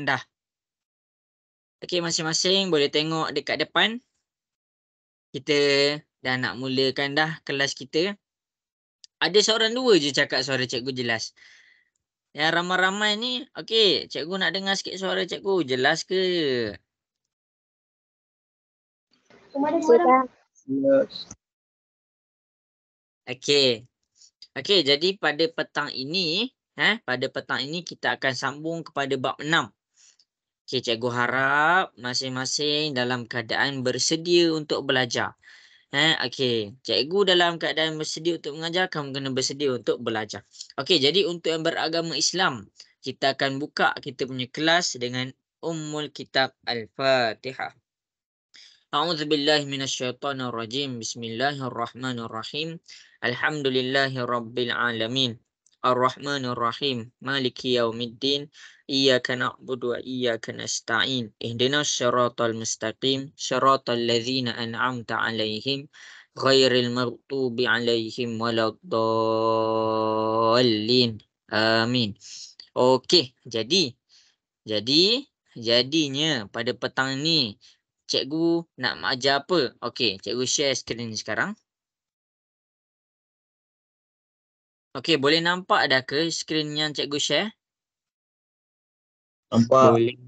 anda. Okey, masing-masing boleh tengok dekat depan. Kita dah nak mulakan dah kelas kita. Ada seorang dua je cakap suara cikgu jelas. Yang ramai-ramai ni, okey, cikgu nak dengar sikit suara cikgu. Jelas ke? Okey. Okey, jadi pada petang ini, kita akan sambung kepada bab 6. Okey, cikgu harap masing-masing dalam keadaan bersedia untuk belajar. Okey, cikgu dalam keadaan bersedia untuk mengajar, kamu kena bersedia untuk belajar. Okey, jadi untuk yang beragama Islam, kita akan buka kita punya kelas dengan Ummul Kitab Al-Fatihah. A'udzubillahi minasyaitonirrajim. Bismillahirrahmanirrahim. Alhamdulillahirabbil alamin. Ar-Rahmanir-Rahim. Maliki yaumiddin. Iyyaka na'budu wa iyyaka nasta'in. Ihdinas siratal mustaqim. Siratal ladzina an'amta 'alaihim ghairil maghdubi 'alaihim waladdallin. Amin. Okey, jadinya pada petang ni cikgu nak ajar apa? Okey, cikgu share skrin sekarang. Okey, boleh nampak dah ke skrin yang cikgu share? Nampak. Boleh.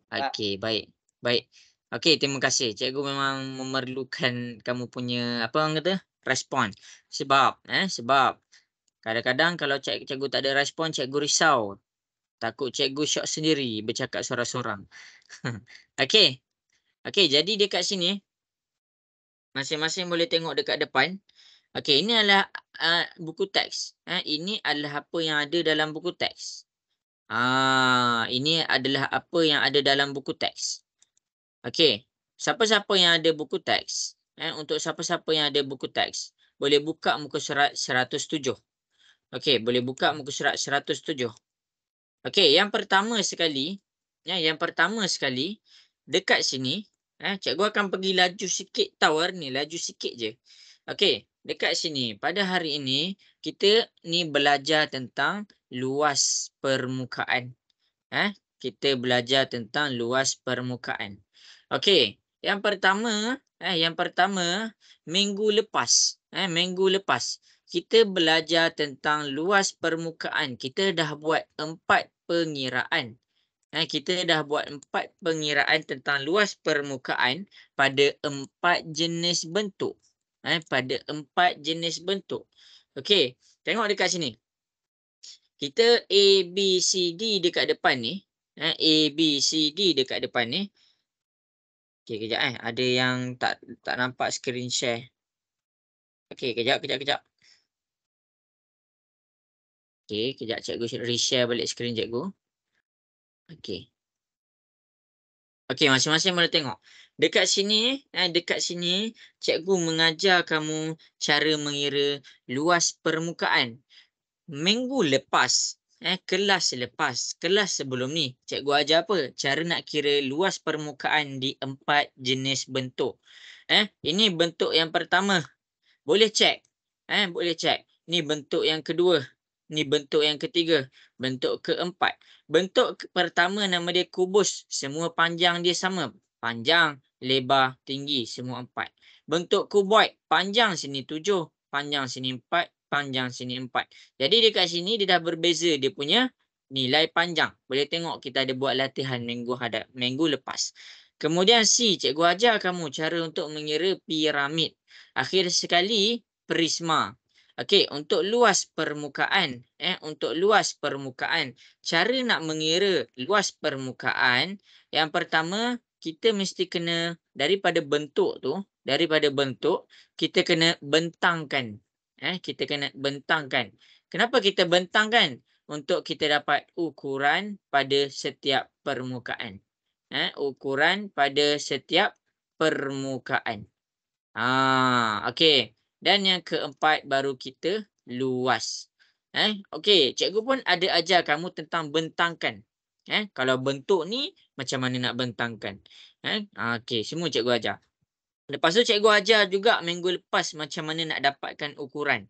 Okey, baik. Baik. Okey, terima kasih. Cikgu memang memerlukan kamu punya apa orang kata? Respon. Sebab kadang-kadang kalau cikgu tak ada respon, cikgu risau. Takut cikgu syok sendiri bercakap sorang-sorang. Okey. Okey, jadi dekat sini masing-masing boleh tengok dekat depan. Okey, ini adalah buku teks. Ini adalah apa yang ada dalam buku teks. Ini adalah apa yang ada dalam buku teks. Okey, siapa-siapa yang ada buku teks, untuk siapa-siapa yang ada buku teks, boleh buka muka surat 107. Okey, boleh buka muka surat 107. Okey, yang pertama sekali, dekat sini, cikgu akan pergi laju sikit tau ni, laju sikit je. Okey, dekat sini pada hari ini kita ni belajar tentang luas permukaan. Kita belajar tentang luas permukaan. Okey, yang pertama minggu lepas kita belajar tentang luas permukaan. Kita dah buat 4 pengiraan. Kita dah buat 4 pengiraan tentang luas permukaan pada 4 jenis bentuk. Pada 4 jenis bentuk. Okey, tengok dekat sini. Kita A, B, C, D dekat depan ni. A, B, C, D dekat depan ni. Okey, kejap ada yang tak nampak screen share. Okey, kejap. Okey, kejap cikgu reshare balik skrin cikgu. Okey. Okey, masing-masing boleh tengok. Dekat sini, cikgu mengajar kamu cara mengira luas permukaan. Minggu lepas, kelas sebelum ni, cikgu ajar apa? Cara nak kira luas permukaan di 4 jenis bentuk. Ini bentuk yang pertama. Boleh cek. Ni bentuk yang kedua. Ni bentuk yang ketiga. Bentuk keempat. Bentuk pertama nama dia kubus. Semua panjang dia sama. Panjang, lebar, tinggi. Semua 4. Bentuk kuboid. Panjang sini 7. Panjang sini 4. Panjang sini 4. Jadi dekat sini dia dah berbeza dia punya nilai panjang. Boleh tengok kita ada buat latihan minggu lepas. Kemudian C. Cikgu ajar kamu cara untuk mengira piramid. Akhir sekali prisma. Okey, untuk luas permukaan, cara nak mengira luas permukaan, yang pertama kita mesti kena daripada bentuk kita kena bentangkan. Kenapa kita bentangkan? Untuk kita dapat ukuran pada setiap permukaan. Okey. Dan yang keempat baru kita luas. Okey, cikgu pun ada ajar kamu tentang bentangkan. Kalau bentuk ni macam mana nak bentangkan. Okey, semua cikgu ajar. Lepas tu cikgu ajar juga minggu lepas macam mana nak dapatkan ukuran.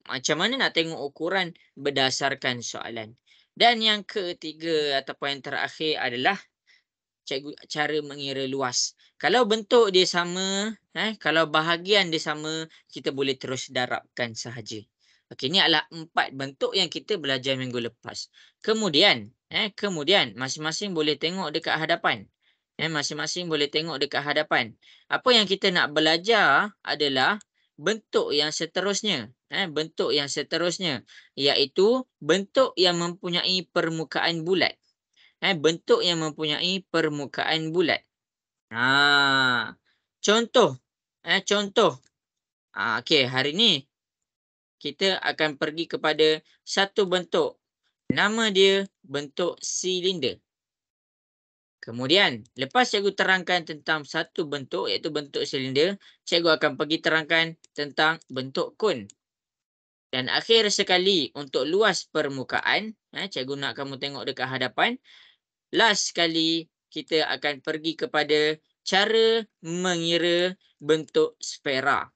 Macam mana nak tengok ukuran berdasarkan soalan. Dan yang ketiga ataupun yang terakhir adalah cikgu cara mengira luas. Kalau bentuk dia sama, kalau bahagian dia sama, kita boleh terus darabkan sahaja. Okey, ni adalah 4 bentuk yang kita belajar minggu lepas. Kemudian masing-masing boleh tengok dekat hadapan. Masing-masing boleh tengok dekat hadapan. Apa yang kita nak belajar adalah bentuk yang seterusnya. Bentuk yang seterusnya iaitu bentuk yang mempunyai permukaan bulat. Bentuk yang mempunyai permukaan bulat. Contoh, contoh. Okey, hari ni kita akan pergi kepada satu bentuk. Nama dia bentuk silinder. Kemudian, lepas cikgu terangkan tentang satu bentuk iaitu bentuk silinder, cikgu akan pergi terangkan tentang bentuk kon. Dan akhir sekali untuk luas permukaan, cikgu nak kamu tengok dekat hadapan. Last sekali, kita akan pergi kepada cara mengira bentuk sfera.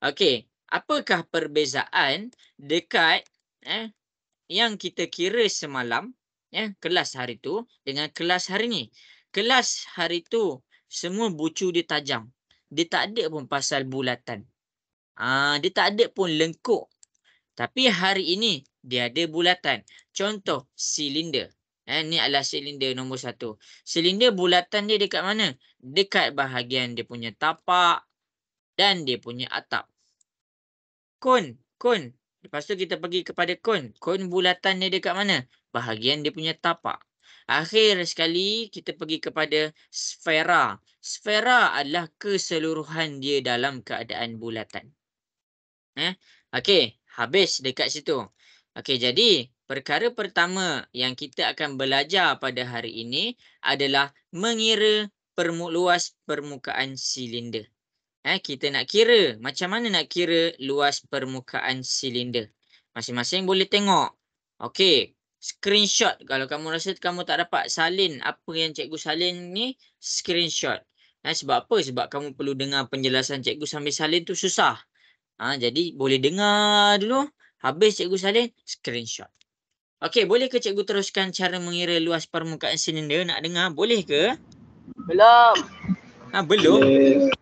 Okey, apakah perbezaan dekat yang kita kira semalam, kelas hari tu dengan kelas hari ni? Kelas hari tu semua bucu dia tajam. Dia tak ada pun pasal bulatan. Dia tak ada pun lengkuk. Tapi hari ini dia ada bulatan. Contoh silinder. Ni adalah silinder nombor 1. Silinder bulatan dia dekat mana? Dekat bahagian dia punya tapak dan dia punya atap. Kon. Lepas tu kita pergi kepada kon. Kon bulatan dia dekat mana? Bahagian dia punya tapak. Akhir sekali kita pergi kepada sfera. Sfera adalah keseluruhan dia dalam keadaan bulatan. Okey, habis dekat situ. Okey, jadi perkara pertama yang kita akan belajar pada hari ini adalah mengira luas permukaan silinder. Kita nak kira. Macam mana nak kira luas permukaan silinder? Masing-masing boleh tengok. Okey, screenshot. Kalau kamu rasa kamu tak dapat salin apa yang cikgu salin ni, screenshot. Sebab apa? Sebab kamu perlu dengar penjelasan cikgu sambil salin tu susah. Jadi boleh dengar dulu. Habis cikgu salin, screenshot. Okey, boleh ke cikgu teruskan cara mengira luas permukaan silinder? Nak dengar? Boleh ke? Belum. Belum? Boleh.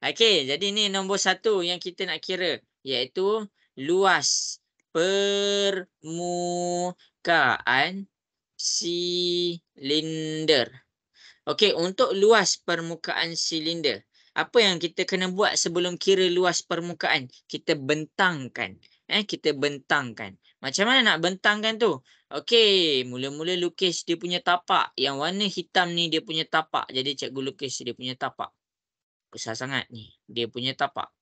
Okey, jadi ni nombor 1 yang kita nak kira, iaitu luas permukaan silinder. Okey, untuk luas permukaan silinder, apa yang kita kena buat sebelum kira luas permukaan? Kita bentangkan. Kita bentangkan. Macam mana nak bentangkan tu? Okey, mula-mula lukis dia punya tapak. Yang warna hitam ni dia punya tapak. Jadi cikgu lukis dia punya tapak. Besar sangat ni. Dia punya tapak.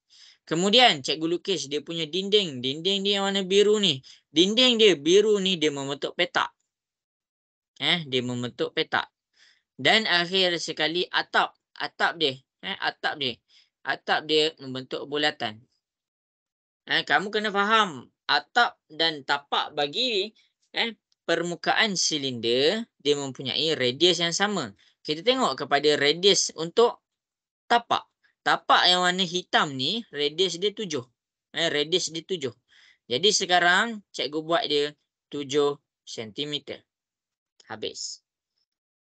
Kemudian cikgu lukis dia punya dinding. Dinding dia yang warna biru ni. Dinding dia biru ni dia membentuk petak. Dia membentuk petak. Dan akhir sekali atap. Atap dia. Atap dia membentuk bulatan. Kamu kena faham. Atap dan tapak bagi permukaan silinder dia mempunyai radius yang sama. Kita tengok kepada radius untuk tapak. Tapak yang warna hitam ni radius dia 7. Radius dia 7. Jadi sekarang cikgu buat dia 7 cm. Habis.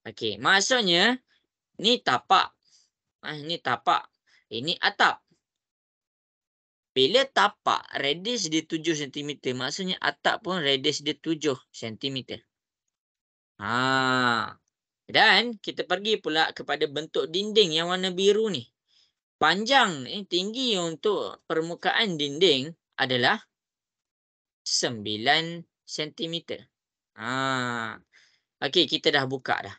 Okey, maksudnya ni tapak. Ni tapak. Ini atap. Bila tapak radius dia 7 cm, maksudnya atap pun radius dia 7 cm. Dan kita pergi pula kepada bentuk dinding yang warna biru ni. Panjang tinggi untuk permukaan dinding adalah 9 cm. Okey, kita dah buka dah.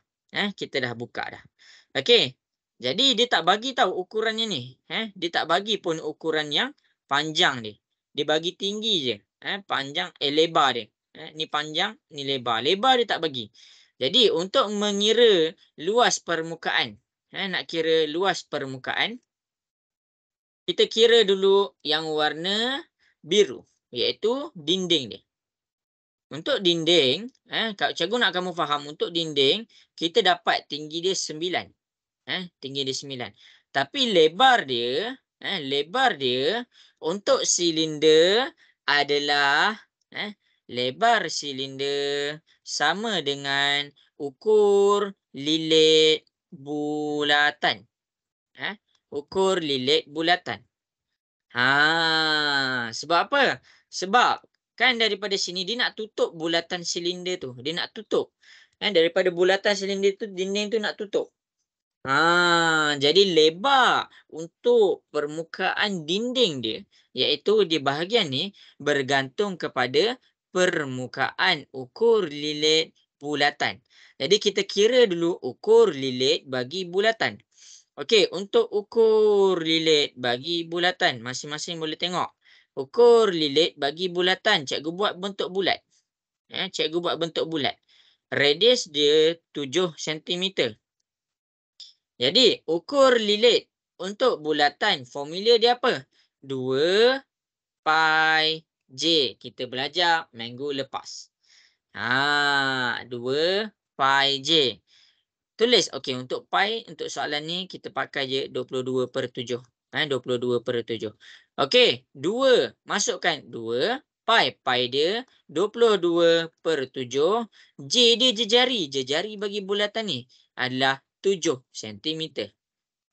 Okey. Jadi dia tak bagi tahu ukurannya ni. Dia tak bagi pun ukuran yang panjang dia. Dia bagi tinggi je. Panjang lebar dia. Ni panjang, ni lebar. Lebar dia tak bagi. Jadi untuk mengira luas permukaan, nak kira luas permukaan, kita kira dulu yang warna biru, iaitu dinding dia. Untuk dinding, cikgu nak kamu faham, untuk dinding, kita dapat tinggi dia 9. Tinggi dia 9. Tapi lebar dia, lebar dia untuk silinder adalah lebar silinder sama dengan ukur lilit bulatan. Ukur lilit bulatan. Sebab apa? Sebab kan daripada sini dia nak tutup bulatan silinder tu. Dia nak tutup. Daripada bulatan silinder tu, dinding tu nak tutup. Jadi lebar untuk permukaan dinding dia, iaitu di bahagian ni, bergantung kepada permukaan ukur lilit bulatan. Jadi kita kira dulu ukur lilit bagi bulatan. Okey, untuk ukur lilit bagi bulatan, masing-masing boleh tengok. Ukur lilit bagi bulatan, cikgu buat bentuk bulat. Cikgu buat bentuk bulat. Radius dia 7 cm. Jadi, ukur lilit untuk bulatan, formula dia apa? 2 pi J. Kita belajar minggu lepas. 2 pi J. Tulis. Okey, untuk pi, untuk soalan ni, kita pakai je 22/7. 22/7. Okey, 2. Masukkan 2 pi. Pi dia 22/7. J dia jejari. Jejari bagi bulatan ni adalah 7 cm.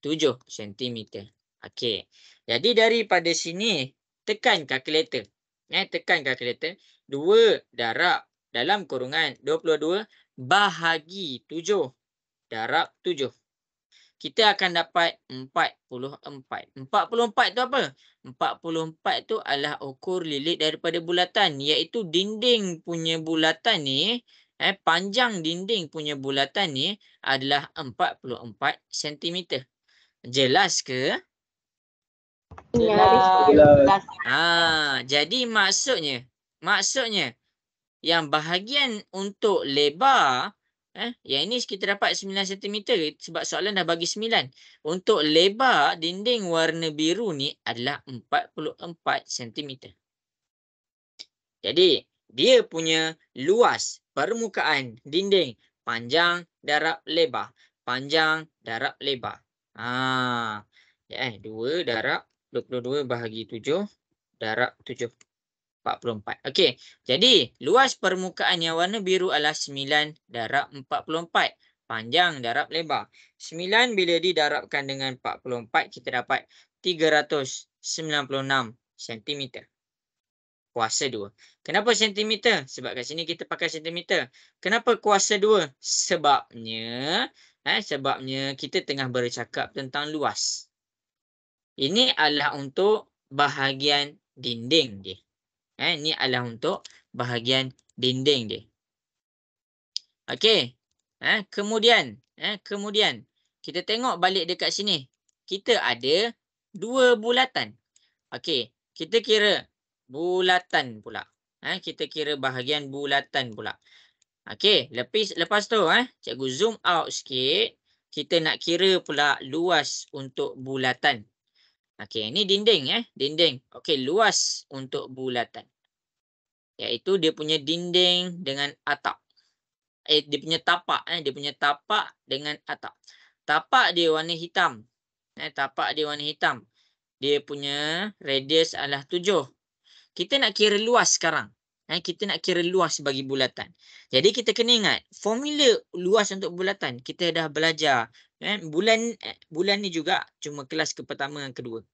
7 cm. Okey. Jadi daripada sini, tekan kalkulator. Tekan kalkulator. 2 darab dalam kurungan 22 bahagi 7 darab 7. Kita akan dapat 44. 44 tu apa? 44 tu adalah ukur lilit daripada bulatan, iaitu dinding punya bulatan ni, panjang dinding punya bulatan ni adalah 44 cm. Jelas ke? Jelas. Jadi maksudnya yang bahagian untuk lebar, yang ini kita dapat 9 cm sebab soalan dah bagi 9. Untuk lebar dinding warna biru ni adalah 44 cm. Jadi, dia punya luas permukaan dinding panjang darab lebar. Panjang darab lebar. 2 darab 22 bahagi 7 darab 7. 44. Okey. Jadi, luas permukaan yang warna biru adalah 9 darab 44. Panjang darab lebar. 9 bila didarabkan dengan 44, kita dapat 396 cm. Kuasa 2. Kenapa centimeter? Sebab kat sini kita pakai centimeter. Kenapa kuasa 2? Sebabnya kita tengah bercakap tentang luas. Ini adalah untuk bahagian dinding dia. Ini adalah untuk bahagian dinding dia. Okey. Kemudian kita tengok balik dekat sini. Kita ada 2 bulatan. Okey, kita kira bulatan pula. Kita kira bahagian bulatan pula. Okey, lepas tu cikgu zoom out sikit. Kita nak kira pula luas untuk bulatan. Okey, ini dinding dinding. Okey, luas untuk bulatan. Iaitu dia punya dinding dengan atap. Dia punya tapak dia punya tapak dengan atap. Tapak dia warna hitam. Tapak dia warna hitam. Dia punya radius adalah 7. Kita nak kira luas sekarang. Kita nak kira luas bagi bulatan. Jadi kita kena ingat formula luas untuk bulatan. Kita dah belajar bulan ni juga, cuma kelas ke pertama dan kedua.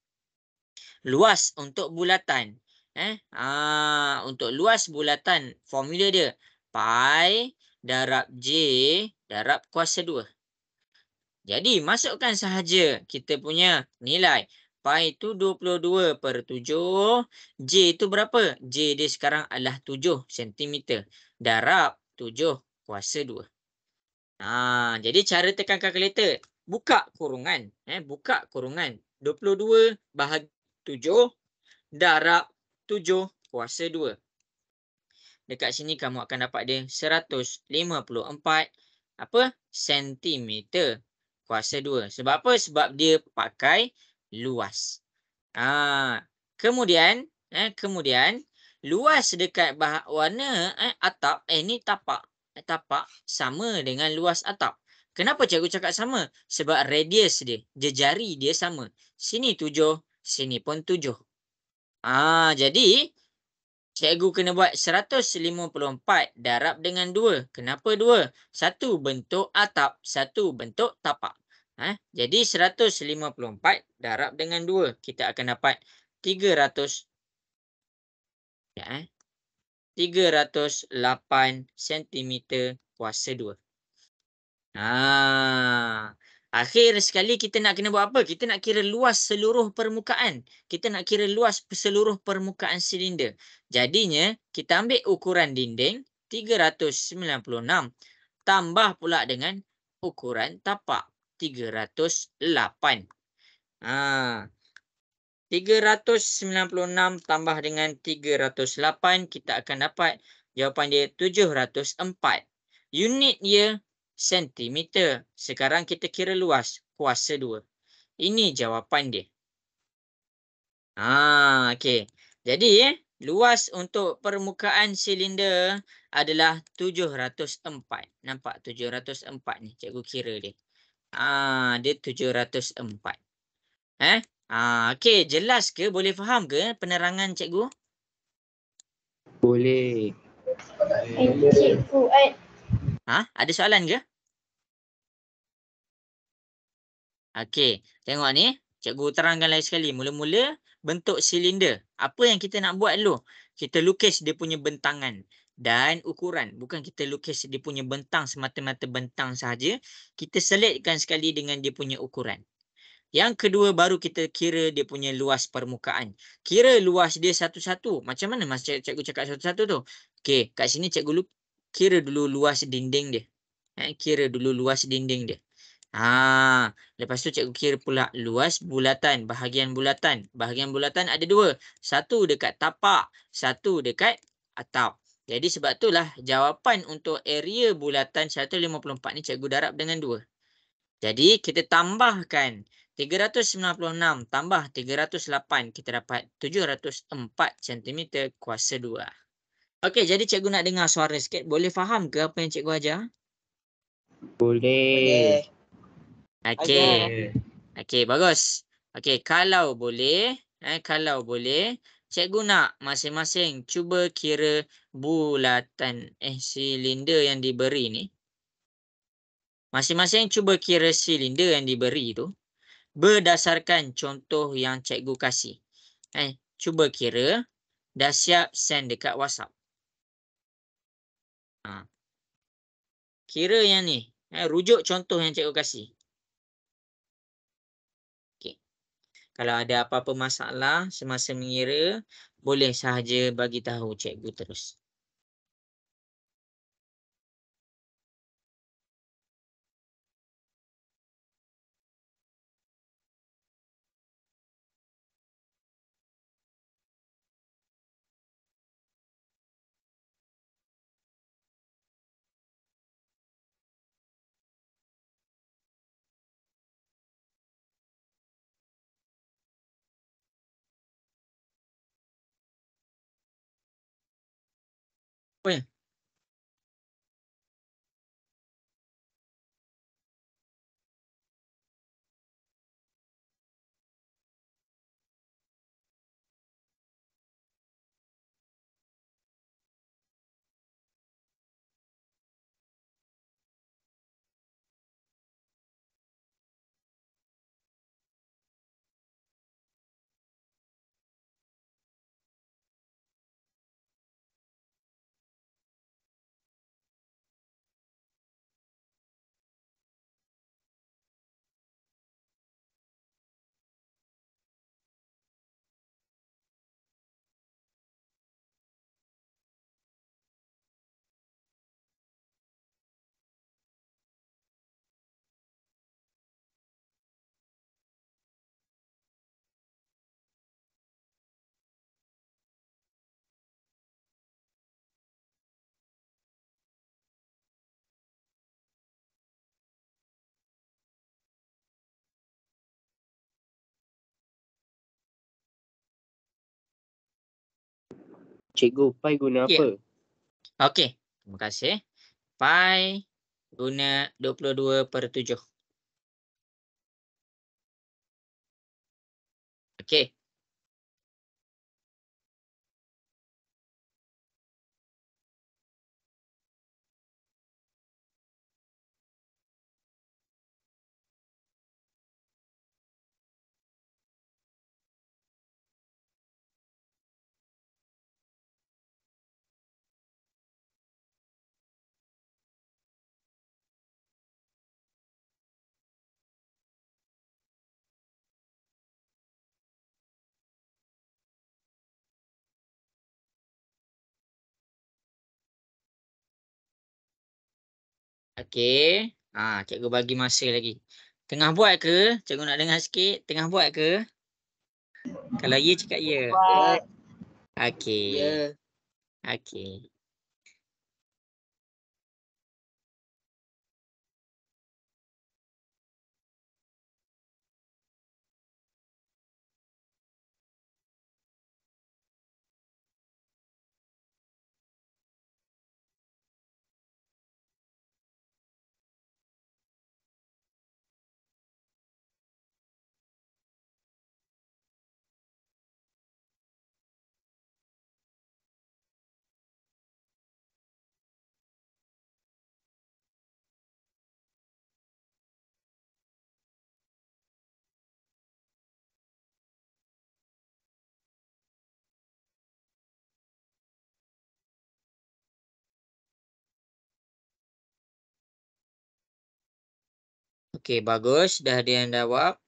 Luas untuk bulatan. Untuk luas bulatan, formula dia pi darab J darab kuasa 2. Jadi masukkan sahaja kita punya nilai. Pi itu 22/7. J itu berapa? J dia sekarang adalah 7 cm. Darab 7 kuasa 2. Jadi cara tekan kalkulator. Buka kurungan. Buka kurungan. 22 bahagi 7 darab 7 kuasa 2. Dekat sini kamu akan dapat dia 154 cm kuasa 2. Sebab apa? Sebab dia pakai luas. Kemudian luas dekat warna atap, ni tapak. Tapak sama dengan luas atap. Kenapa cikgu cakap sama? Sebab radius dia, jejari dia sama. Sini 7, sini pun 7. Jadi cikgu kena buat 154 darab dengan 2. Kenapa 2? Satu bentuk atap, satu bentuk tapak. Jadi 154 darab dengan 2. Kita akan dapat 300. 308 cm kuasa 2. Akhir sekali kita nak kena buat apa? Kita nak kira luas seluruh permukaan. Kita nak kira luas seluruh permukaan silinder. Jadinya, kita ambil ukuran dinding 396 tambah pula dengan ukuran tapak 308. 396 tambah dengan 308, kita akan dapat jawapan dia 704. Unit dia sentimeter. Sekarang kita kira luas kuasa 2. Ini jawapan dia. Okey. Jadi luas untuk permukaan silinder adalah 704. Nampak 704 ni, cikgu kira dia. Dia 704. Okey, jelas ke? Boleh faham ke penerangan cikgu? Boleh. Cikgu, Ada soalan ke? Okey, tengok ni. Cikgu terangkan lagi sekali. Mula-mula bentuk silinder. Apa yang kita nak buat dulu? Kita lukis dia punya bentangan dan ukuran. Bukan kita lukis dia punya bentang semata-mata bentang sahaja. Kita selitkan sekali dengan dia punya ukuran. Yang kedua baru kita kira dia punya luas permukaan. Kira luas dia satu-satu. Macam mana mas cikgu cakap satu-satu tu? Okey, kat sini cikgu kira dulu luas dinding dia. Kira dulu luas dinding dia. Lepas tu cikgu kira pula luas bulatan, bahagian bulatan. Bahagian bulatan ada 2. Satu dekat tapak, satu dekat atap. Jadi sebab itulah jawapan untuk area bulatan 154 ni cikgu darab dengan 2. Jadi kita tambahkan 396 tambah 308, kita dapat 704 cm kuasa 2. Okey, jadi cikgu nak dengar suara sikit. Boleh faham ke apa yang cikgu ajar? Boleh. Okey, bagus. Okey, kalau boleh, cikgu nak masing-masing cuba kira bulatan silinder yang diberi ni. Masing-masing cuba kira silinder yang diberi tu berdasarkan contoh yang cikgu kasih. Cuba kira. Dah siap send dekat WhatsApp. Kira yang ni. Rujuk contoh yang cikgu kasih. Okey. Kalau ada apa-apa masalah semasa mengira, boleh sahaja bagi tahu cikgu terus. Apa ya? Cikgu, pi guna apa? Okey, terima kasih. Pi guna 22/7. Okey. Okey. Cikgu bagi masa lagi. Tengah buat ke? Cikgu nak dengar sikit. Tengah buat ke? Kalau ya, cakap ya. Buat. Okey. Ya. Okey. Okey, bagus. Dah ada yang jawab.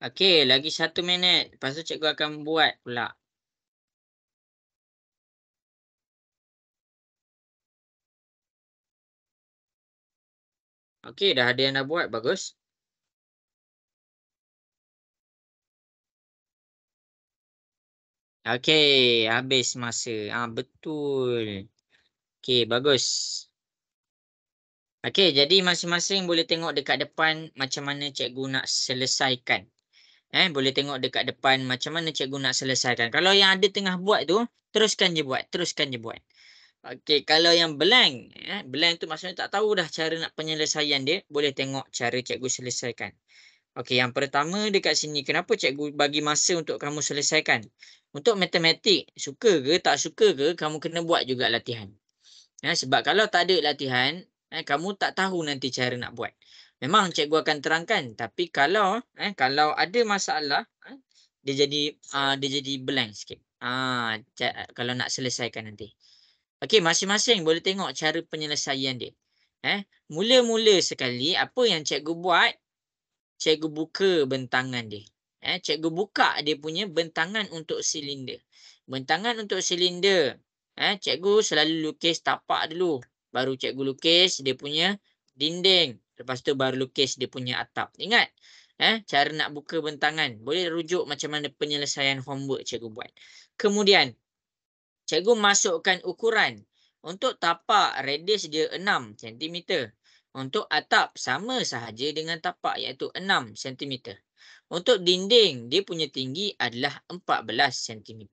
Okey, lagi 1 minit. Lepas tu cikgu akan buat pula. Okey, dah ada yang dah buat. Bagus. Okey, habis masa. Betul. Okey, bagus. Okey, jadi masing-masing boleh tengok dekat depan macam mana cikgu nak selesaikan. Boleh tengok dekat depan macam mana cikgu nak selesaikan. Kalau yang ada tengah buat tu, teruskan je buat. Teruskan je buat. Okey, kalau yang blank, blank tu maksudnya tak tahu dah cara nak penyelesaian dia, boleh tengok cara cikgu selesaikan. Okey, yang pertama dekat sini, kenapa cikgu bagi masa untuk kamu selesaikan? Untuk matematik, suka ke tak suka ke, kamu kena buat juga latihan. Sebab kalau tak ada latihan, kamu tak tahu nanti cara nak buat. Memang cikgu akan terangkan, tapi kalau ada masalah, dia jadi blank sikit. Kalau nak selesaikan nanti. Okey, masing-masing boleh tengok cara penyelesaian dia. Mula-mula sekali apa yang cikgu buat, cikgu buka bentangan dia. Cikgu buka dia punya bentangan untuk silinder. Bentangan untuk silinder, cikgu selalu lukis tapak dulu. Baru cikgu lukis dia punya dinding. Lepas tu baru lukis dia punya atap. Ingat, cara nak buka bentangan. Boleh rujuk macam mana penyelesaian homework cikgu buat. Kemudian, cikgu masukkan ukuran. Untuk tapak, radius dia 6 cm. Untuk atap, sama sahaja dengan tapak iaitu 6 cm. Untuk dinding, dia punya tinggi adalah 14 cm.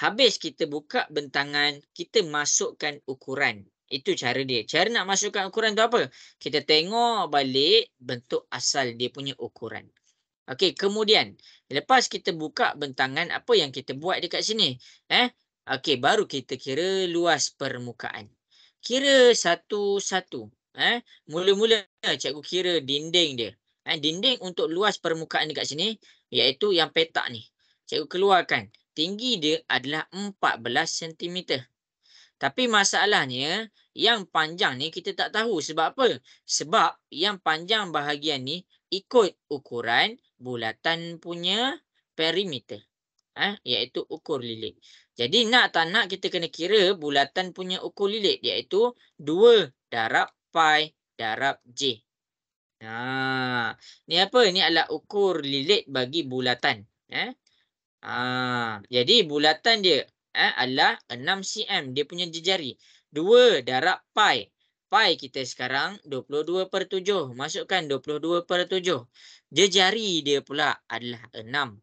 Habis kita buka bentangan, kita masukkan ukuran. Itu cara dia. Cara nak masukkan ukuran tu apa? Kita tengok balik bentuk asal dia punya ukuran. Okey, kemudian lepas kita buka bentangan, apa yang kita buat dekat sini? Okey, baru kita kira luas permukaan. Kira satu-satu. Mula-mula cikgu kira dinding dia. Dinding untuk luas permukaan dekat sini, iaitu yang petak ni. Cikgu keluarkan. Tinggi dia adalah 14 cm. Tapi masalahnya, yang panjang ni kita tak tahu. Sebab apa? Sebab yang panjang bahagian ni ikut ukuran bulatan punya perimeter. Iaitu ukur lilit. Jadi nak tak nak kita kena kira bulatan punya ukur lilit. Iaitu 2 darab pi darab J. Ni apa? Ni adalah ukur lilit bagi bulatan. Jadi bulatan dia adalah 6 cm. Dia punya jejari. 2 darab pi. Pi kita sekarang 22/7. Masukkan 22/7. Jejari dia pula adalah 6.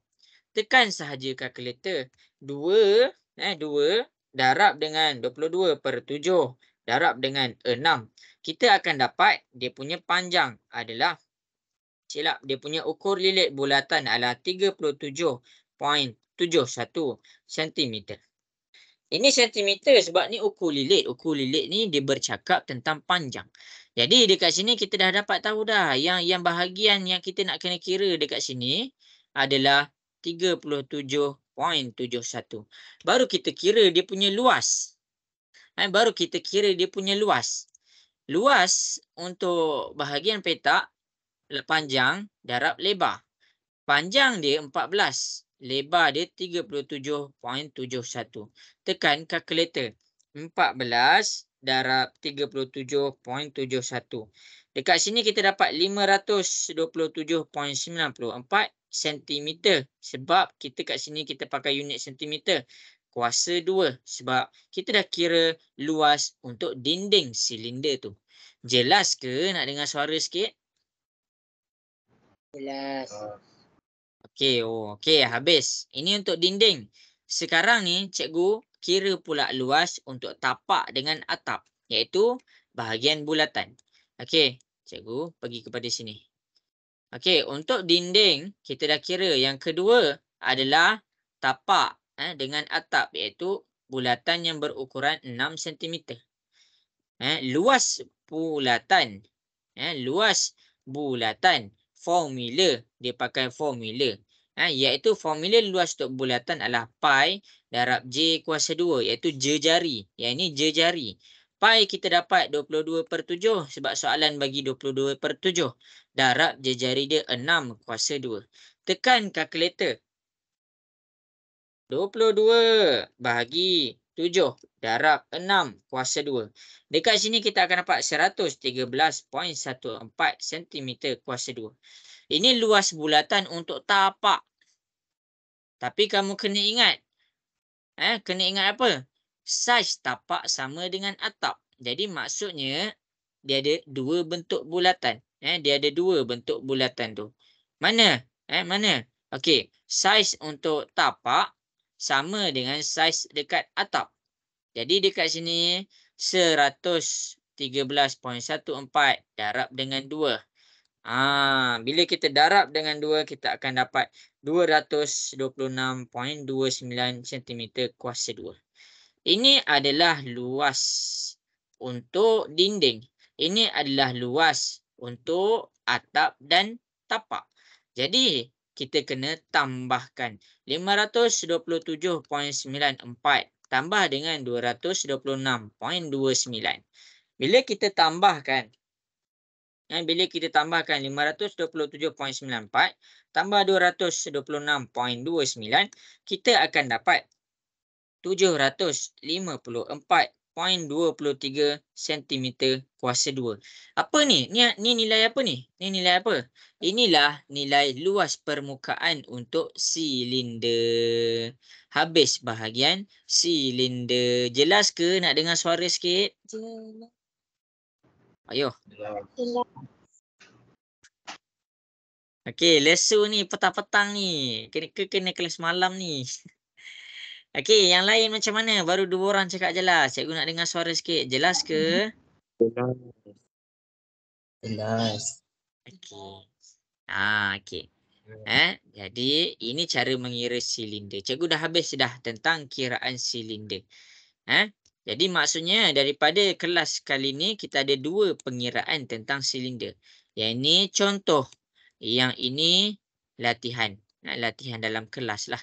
Tekan sahaja kalkulator. 2 darab dengan 22/7 darab dengan 6. Kita akan dapat dia punya panjang adalah, dia punya ukur lilit bulatan adalah 37.71 cm. Ini centimeter sebab ni ukur lilit. Ukur lilit ni dia bercakap tentang panjang. Jadi dekat sini kita dah dapat tahu dah. Yang bahagian yang kita nak kena kira dekat sini adalah 37.71. Baru kita kira dia punya luas. Luas untuk bahagian petak panjang darab lebar. Panjang dia 14. Lebar dia 37.71. Tekan kalkulator. 14 darab 37.71. Dekat sini kita dapat 527.94 cm. Sebab kita kat sini kita pakai unit centimeter. Kuasa 2. Sebab kita dah kira luas untuk dinding silinder tu. Jelas ke? Nak dengar suara sikit? Jelas. Okey, habis. Ini untuk dinding. Sekarang ni cikgu kira pula luas untuk tapak dengan atap, iaitu bahagian bulatan. Okey, cikgu pergi kepada sini. Okey, untuk dinding kita dah kira. Yang kedua adalah tapak dengan atap, iaitu bulatan yang berukuran 6 cm. Luas bulatan formula, dia pakai formula. Iaitu formula luas untuk bulatan adalah pi darab J kuasa 2, iaitu jejari. Yang ini jejari. Pi kita dapat 22/7 sebab soalan bagi 22/7. Darab jejari dia 6 kuasa 2. Tekan kalkulator. 22 bahagi 7 darab 6 kuasa 2. Dekat sini kita akan dapat 113.14 cm kuasa 2. Ini luas bulatan untuk tapak. Tapi kamu kena ingat. Kena ingat apa? Saiz tapak sama dengan atap. Jadi maksudnya dia ada dua bentuk bulatan. Dia ada dua bentuk bulatan tu. Mana? Mana? Okey, saiz untuk tapak sama dengan saiz dekat atap. Jadi dekat sini 113.14 darab dengan 2. Bila kita darab dengan 2, kita akan dapat 226.29 cm kuasa 2. Ini adalah luas untuk dinding. Ini adalah luas untuk atap dan tapak. Jadi kita kena tambahkan 527.94 tambah dengan 226.29. Bila kita tambahkan 527.94 tambah 226.29, kita akan dapat 754.23 cm kuasa 2. Apa ni? Ni nilai apa ni? Ni nilai apa? Inilah nilai luas permukaan untuk silinder. Habis bahagian silinder. Jelas ke? Nak dengar suara sikit? Jelas. Ayo. Jelas. Okey, lesu ni petang-petang ni. Kena kelas malam ni. Okey, yang lain macam mana? Baru 2 orang cakap jelas. Cikgu nak dengar suara sikit. Jelas ke? Jelas. Okey. Okey. Jadi ini cara mengira silinder. Cikgu dah habis dah tentang kiraan silinder. Jadi maksudnya daripada kelas kali ni kita ada 2 pengiraan tentang silinder. Yang ini contoh Yang ini latihan. Latihan dalam kelas lah.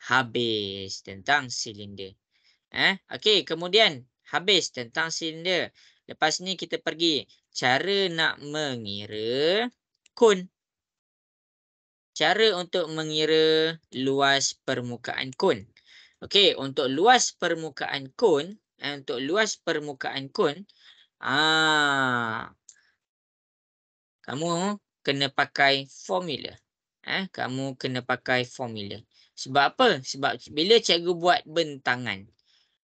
Habis tentang silinder. Okey, kemudian habis tentang silinder. Lepas ni kita pergi cara nak mengira kon. Cara untuk mengira luas permukaan kon. Okey, untuk luas permukaan kon, kamu kena pakai formula. Kamu kena pakai formula. Sebab apa? Sebab bila cikgu buat bentangan.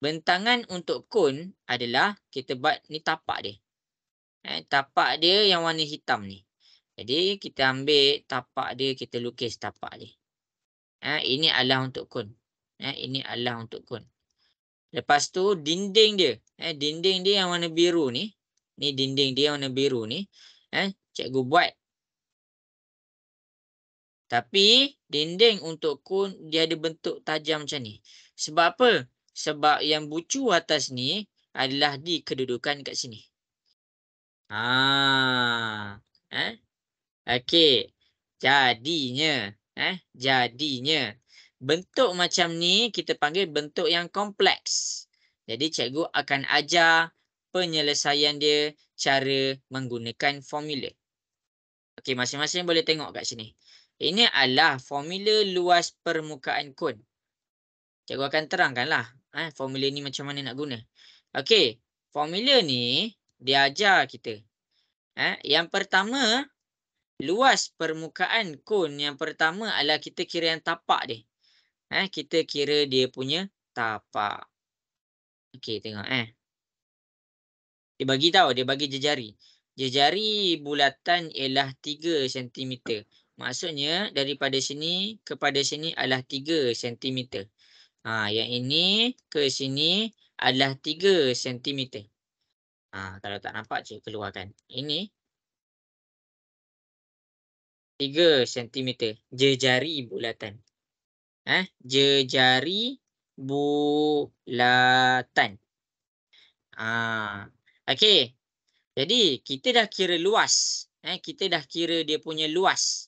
Bentangan untuk kon adalah kita buat ni tapak dia. Tapak dia yang warna hitam ni. Jadi kita ambil tapak dia, kita lukis tapak dia. Ini adalah untuk kon. Ini adalah untuk kon. Lepas tu dinding dia. Dinding dia yang warna biru ni. Ni dinding dia yang warna biru ni. Cikgu buat. Tapi dinding untuk kon dia ada bentuk tajam macam ni. Sebab apa? Sebab yang bucu atas ni adalah di kedudukan kat sini. Okey. Jadinya bentuk macam ni kita panggil bentuk yang kompleks. Jadi cikgu akan ajar penyelesaian dia cara menggunakan formula. Okey, masing-masing boleh tengok kat sini. Ini adalah formula luas permukaan kon. Cikgu akan terangkanlah formula ni macam mana nak guna. Okey, formula ni dia ajar kita. Yang pertama, luas permukaan kon yang pertama adalah kita kira yang tapak dia. Kita kira dia punya tapak. Okey, tengok Dia bagi tahu, dia bagi jejari. Jejari bulatan ialah 3 cm. Maksudnya daripada sini kepada sini adalah 3 cm. Yang ini ke sini adalah 3 cm. Kalau tak nampak, cikgu keluarkan. Ini 3 cm. Jejari bulatan. Jejari bulatan. Okey. Jadi, kita dah kira luas. Kita dah kira dia punya luas.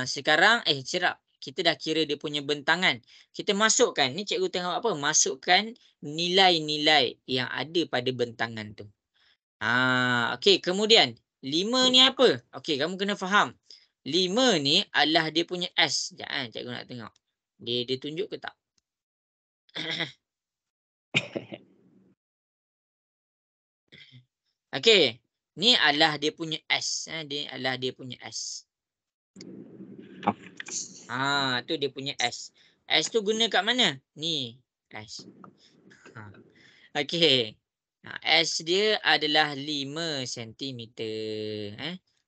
Sekarang, cerap. Kita dah kira dia punya bentangan. Kita masukkan. Ni cikgu tengok apa? Masukkan nilai-nilai yang ada pada bentangan tu. Okey, kemudian 5 ni apa? Okey, kamu kena faham. 5 ni adalah dia punya S. Sekejap cikgu nak tengok. Dia tunjuk ke tak? Okey, ni adalah dia punya S. Dia adalah dia punya S. Tu dia punya S. S tu guna kat mana? Ni S. Okey. S dia adalah 5 cm.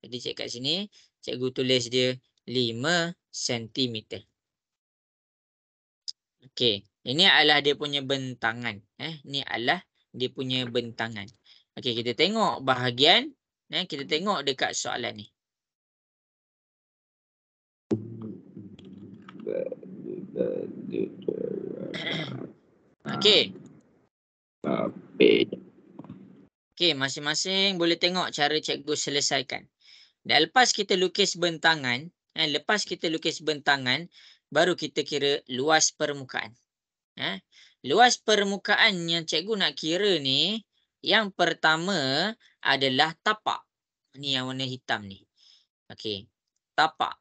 Jadi cek kat sini, cikgu tulis dia 5 cm. Okey. Ini adalah dia punya bentangan. Ni adalah dia punya bentangan. Okey, kita tengok bahagian. Kita tengok dekat soalan ni. Okey. Okey, masing-masing boleh tengok cara cikgu selesaikan. Dan lepas kita lukis bentangan, baru kita kira luas permukaan. Luas permukaan yang cikgu nak kira ni, yang pertama adalah tapak. Ni yang warna hitam ni. Okey, tapak.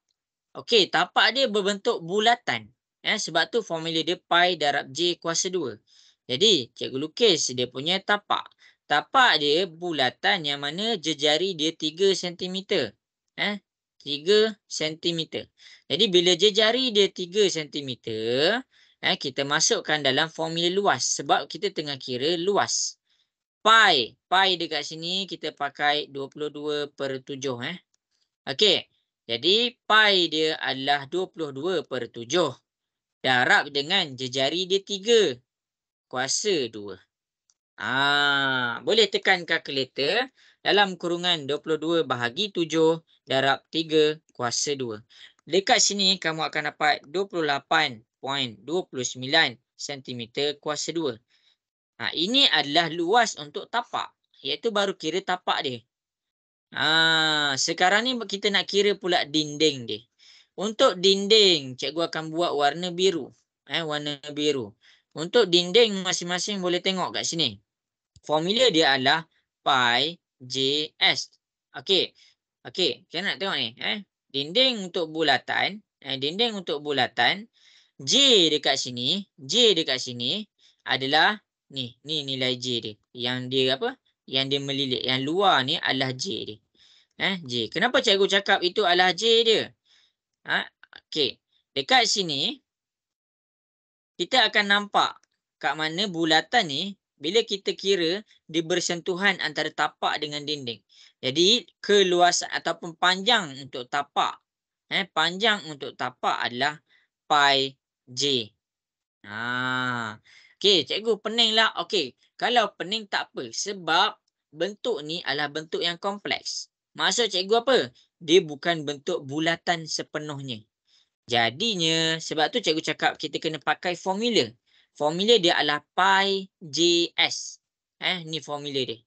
Okey, tapak dia berbentuk bulatan. Sebab tu formula dia pi darab J kuasa 2. Jadi, cikgu lukis dia punya tapak. Tapak dia bulatan yang mana jejari dia 3 cm. 3 cm. Jadi, bila jejari dia 3 cm, kita masukkan dalam formula luas. Sebab kita tengah kira luas. Pi dekat sini kita pakai 22/7. Okey. Jadi, pi dia adalah 22/7. Darab dengan jejari dia 3 kuasa 2. Boleh tekan kalkulator. Dalam kurungan 22 bahagi 7 darab 3 kuasa 2. Dekat sini kamu akan dapat 28.29 cm kuasa 2. Ini adalah luas untuk tapak. Iaitu baru kira tapak dia. Sekarang ni kita nak kira pula dinding dia. Untuk dinding, cikgu akan buat warna biru. Warna biru. Untuk dinding masing-masing boleh tengok kat sini. Formula dia adalah pi JS. Okey. Okey, kita nak tengok ni. Dinding untuk bulatan. Dinding untuk bulatan. J dekat sini adalah ni nilai J dia. Yang dia apa? Yang dia melilit. Yang luar ni adalah J dia. J. Kenapa cikgu cakap itu adalah J dia? Okey. Dekat sini kita akan nampak kat mana bulatan ni bila kita kira dia bersentuhan antara tapak dengan dinding. Jadi keluasan ataupun panjang untuk tapak. Panjang untuk tapak adalah pi J. Okey, cikgu peninglah. Okey, kalau pening tak apa sebab bentuk ni adalah bentuk yang kompleks. Maksud cikgu apa? Dia bukan bentuk bulatan sepenuhnya. Jadinya sebab tu cikgu cakap kita kena pakai formula. Formula dia adalah pi JS. Ni formula dia.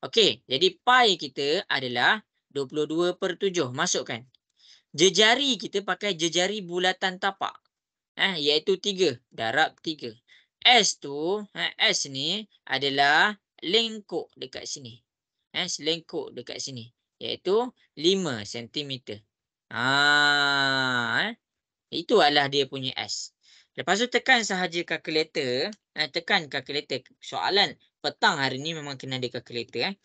Okey, jadi pi kita adalah 22/7. Masukkan. Jejari kita pakai jejari bulatan tapak. Iaitu 3 darab 3. S tu, S ni adalah lengkuk dekat sini. Selengkuk dekat sini. Iaitu 5 cm. Itu adalah dia punya S. Lepas tu tekan sahaja kalkulator. Tekan kalkulator. Soalan petang hari ni memang kena ada kalkulator.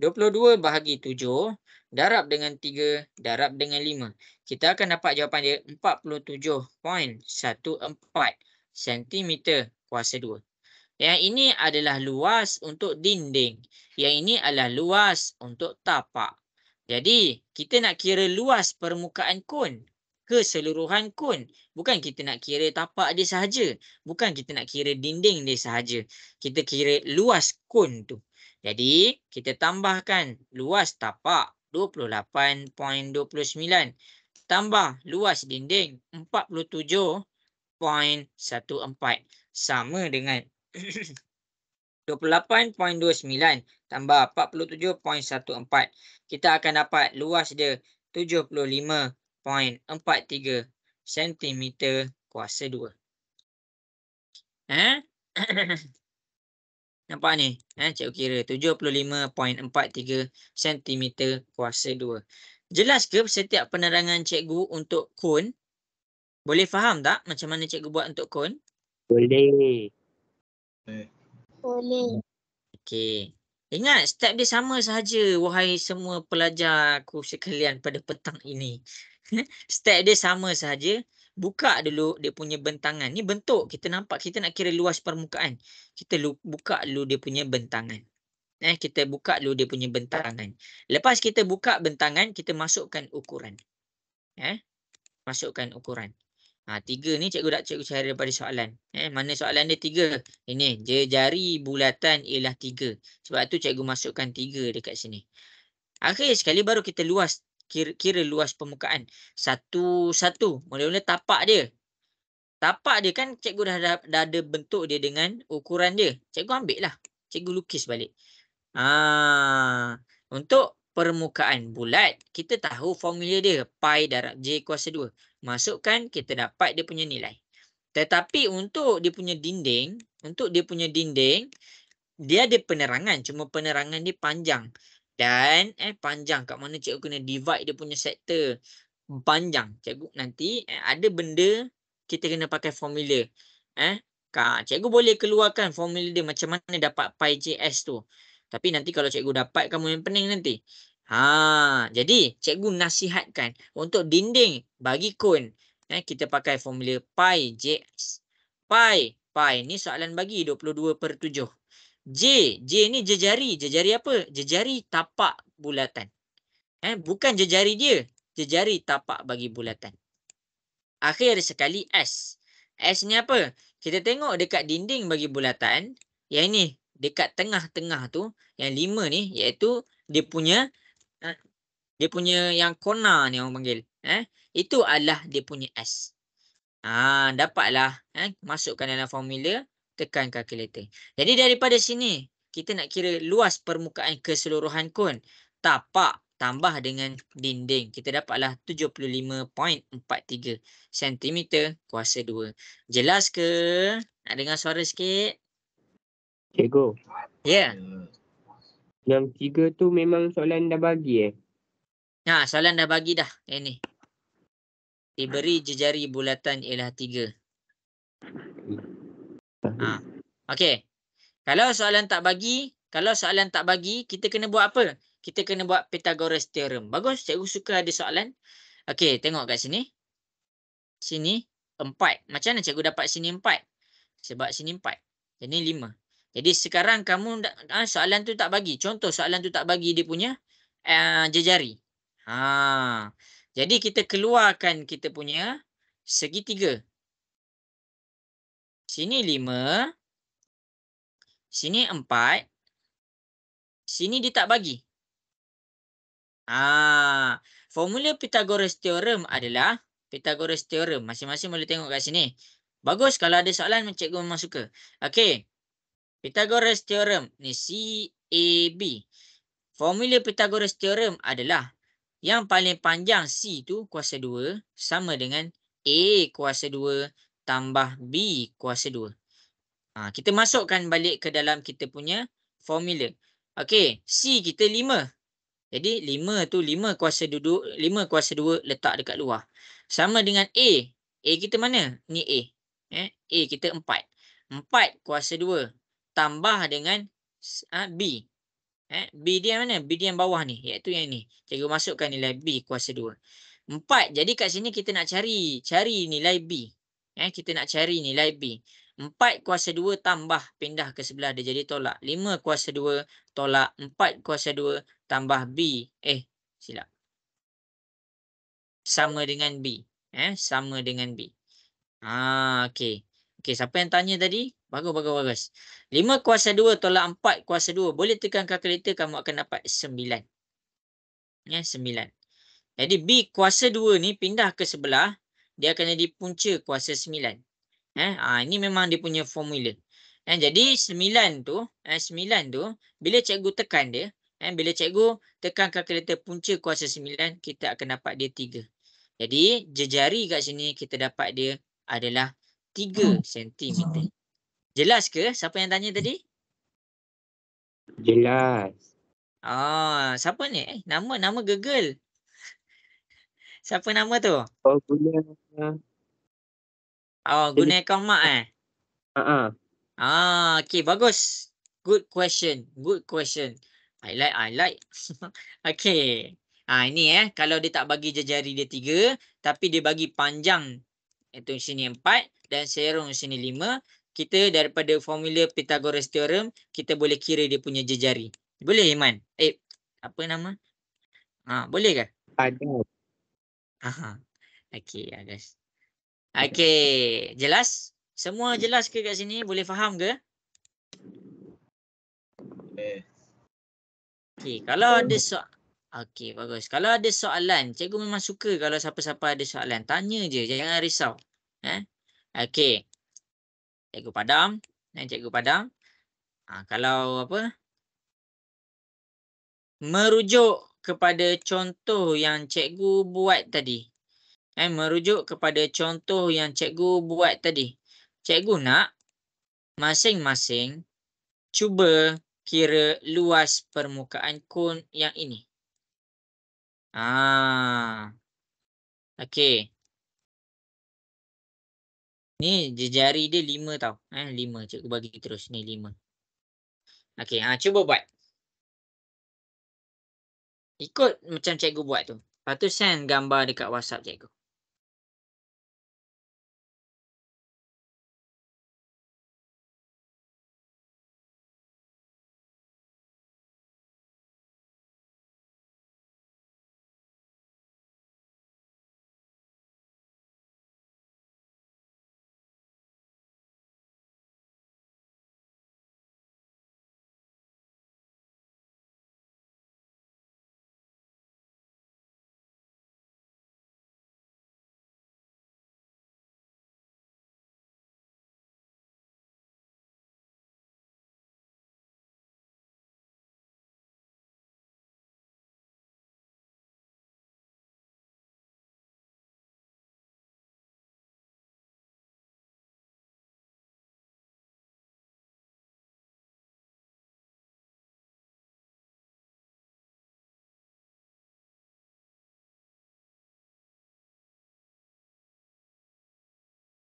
22 bahagi 7 darab dengan 3 darab dengan 5. Kita akan dapat jawapan dia 47.14 cm kuasa 2. Yang ini adalah luas untuk dinding. Yang ini adalah luas untuk tapak. Jadi, kita nak kira luas permukaan kon. Keseluruhan kon. Bukan kita nak kira tapak dia sahaja. Bukan kita nak kira dinding dia sahaja. Kita kira luas kon tu. Jadi, kita tambahkan luas tapak 28.29. Tambah luas dinding 47.14. Sama dengan 28.29 tambah 47.14. Kita akan dapat luas dia 75.43 cm kuasa 2. Nampak ni? Cikgu kira 75.43 cm kuasa 2. Jelas ke setiap penerangan cikgu untuk kon? Boleh faham tak macam mana cikgu buat untuk kon? Boleh. Boleh. Okey. Ingat step dia sama sahaja wahai semua pelajar aku sekalian pada petang ini. Step dia sama sahaja. Buka dulu dia punya bentangan. Ni bentuk kita nampak kita nak kira luas permukaan. Kita buka dulu dia punya bentangan. Kita buka dulu dia punya bentangan. Lepas kita buka bentangan, kita masukkan ukuran. Masukkan ukuran. 3 ni cikgu cari daripada soalan. Mana soalan dia 3? Ini jejari bulatan ialah 3. Sebab tu cikgu masukkan 3 dekat sini. Akhir sekali baru kita kira luas permukaan. Satu-satu. Mula-mula tapak dia. Tapak dia kan cikgu dah ada bentuk dia dengan ukuran dia. Cikgu ambil lah. Cikgu lukis balik. Untuk permukaan bulat, kita tahu formula dia. Pi darab J kuasa 2. Masukkan, kita dapat dia punya nilai. Tetapi untuk dia punya dinding, dia ada penerangan. Cuma penerangan dia panjang. Dan panjang kat mana cikgu kena divide dia punya sektor. Panjang. Cikgu nanti ada benda kita kena pakai formula. Cikgu boleh keluarkan formula dia macam mana dapat pi JS tu. Tapi nanti kalau cikgu dapat, kamu yang pening nanti. Jadi cikgu nasihatkan untuk dinding bagi kon. Kita pakai formula pi JS. Pi ni soalan bagi 22/7. J ni jejari. Jejari apa? Jejari tapak bulatan. Bukan jejari dia. Jejari tapak bagi bulatan. Akhir sekali S. S ni apa? Kita tengok dekat dinding bagi bulatan. Yang ini dekat tengah-tengah tu. Yang 5 ni iaitu dia punya yang corner ni orang panggil. Itu adalah dia punya S. Dapatlah. Masukkan dalam formula. Tekan kalkulator. Jadi daripada sini kita nak kira luas permukaan keseluruhan kon. Tapak tambah dengan dinding. Kita dapatlah 75.43 cm kuasa 2. Jelas ke? Nak dengar suara sikit? Cikgu, Ya. yang 3 tu memang soalan dah bagi Nah, soalan dah bagi dah. Ini. Diberi jejari bulatan ialah 3. Ha. Okey. Kalau soalan tak bagi, kita kena buat apa? Kita kena buat Pythagoras theorem. Bagus, cikgu suka ada soalan. Okey, tengok kat sini. Sini 4. Macam mana cikgu dapat sini 4? Sebab sini 4. Jadi 5. Jadi sekarang kamu soalan tu tak bagi. Contoh soalan tu tak bagi dia punya jejari. Jadi kita keluarkan kita punya segitiga. Sini 5. Sini 4. Sini dia tak bagi. Formula Pythagoras theorem adalah Pythagoras theorem. Masing-masing boleh tengok kat sini. Bagus kalau ada soalan cikgu memang suka. Okey. Pythagoras theorem ni CAB. Formula Pythagoras theorem adalah yang paling panjang C tu kuasa 2 sama dengan A kuasa 2 tambah B kuasa 2. Kita masukkan balik ke dalam kita punya formula. Okey, C kita 5. Jadi 5 tu 5 kuasa 2 letak dekat luar. Sama dengan A. A kita mana? Ni A. A kita 4. 4 kuasa 2 tambah dengan B. B dia mana? B dia yang bawah ni, iaitu yang ni. Cikgu masukkan nilai B kuasa 2. 4. Jadi kat sini kita nak cari nilai B. Kita nak cari nilai B. 4 kuasa 2 tambah pindah ke sebelah dia jadi tolak. 5 kuasa 2 tolak 4 kuasa 2 tambah B. Silap. Sama dengan B. Sama dengan B. Okey. Okey, siapa yang tanya tadi? Bagus. 5 kuasa 2 tolak 4 kuasa 2. Boleh tekan kalkulator, kamu akan dapat 9. 9. Jadi B kuasa 2 ni pindah ke sebelah, dia akan jadi punca kuasa 9. Ini memang dia punya formula. Jadi 9 tu, bila cikgu tekan dia, bila cikgu tekan kalkulator punca kuasa 9, kita akan dapat dia 3. Jadi jejari kat sini kita dapat dia adalah 3 cm. Jelas ke siapa yang tanya tadi? Jelas. Siapa ni? Nama Gegel. Siapa nama tu? Oh, guna. Guna akaun mak Okay, bagus. Good question. I like. Okay. Ini kalau dia tak bagi jejari dia 3, tapi dia bagi panjang itu sini 4 dan serong sini 5, kita daripada formula Pythagoras theorem kita boleh kira dia punya jejari. Boleh Iman? Apa nama? Boleh ke? Ada. Okay, guys. Okay, jelas? Semua jelas ke kat sini? Boleh faham ke? Okay, kalau ada okay, bagus. Kalau ada soalan, cikgu memang suka kalau siapa-siapa ada soalan. Tanya je, jangan risau. Okay. Cikgu padam. Kalau apa? Merujuk kepada contoh yang cikgu buat tadi. Cikgu nak masing-masing cuba kira luas permukaan kon yang ini. Okey. Ni jejari dia 5 tau. 5. Cikgu bagi terus. Ni 5. Okey, cuba buat. Ikut macam cikgu buat tu. Lepas tu send gambar dekat WhatsApp cikgu.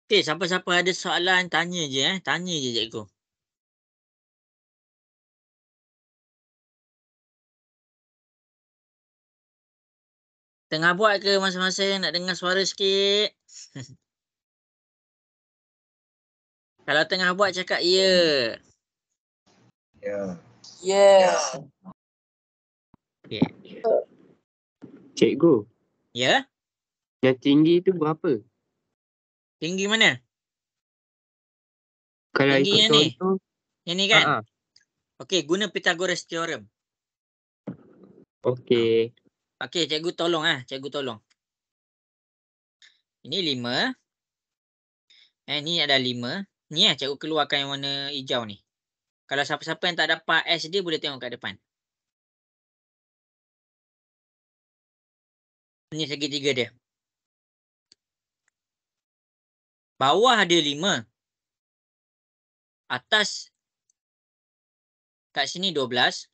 Okey, siapa-siapa ada soalan tanya je tanya je cikgu. Tengah buat ke masing-masing? Nak dengar suara sikit. Kalau tengah buat cakap ya. Ya. Okey. Cikgu, Ya? yang tinggi tu berapa? Tinggi mana? Kalau Tinggi ikut yang ni. contoh, Yang ni kan? ha. Okey, guna Pythagoras theorem. Okey. Okey, cikgu tolong cikgu tolong. Ini 5. Ni ada 5. Ni cikgu keluarkan yang warna hijau ni. Kalau siapa-siapa yang tak dapat S dia boleh tengok kat depan. Ni segitiga dia. Bawah ada 5. Atas kat sini 12.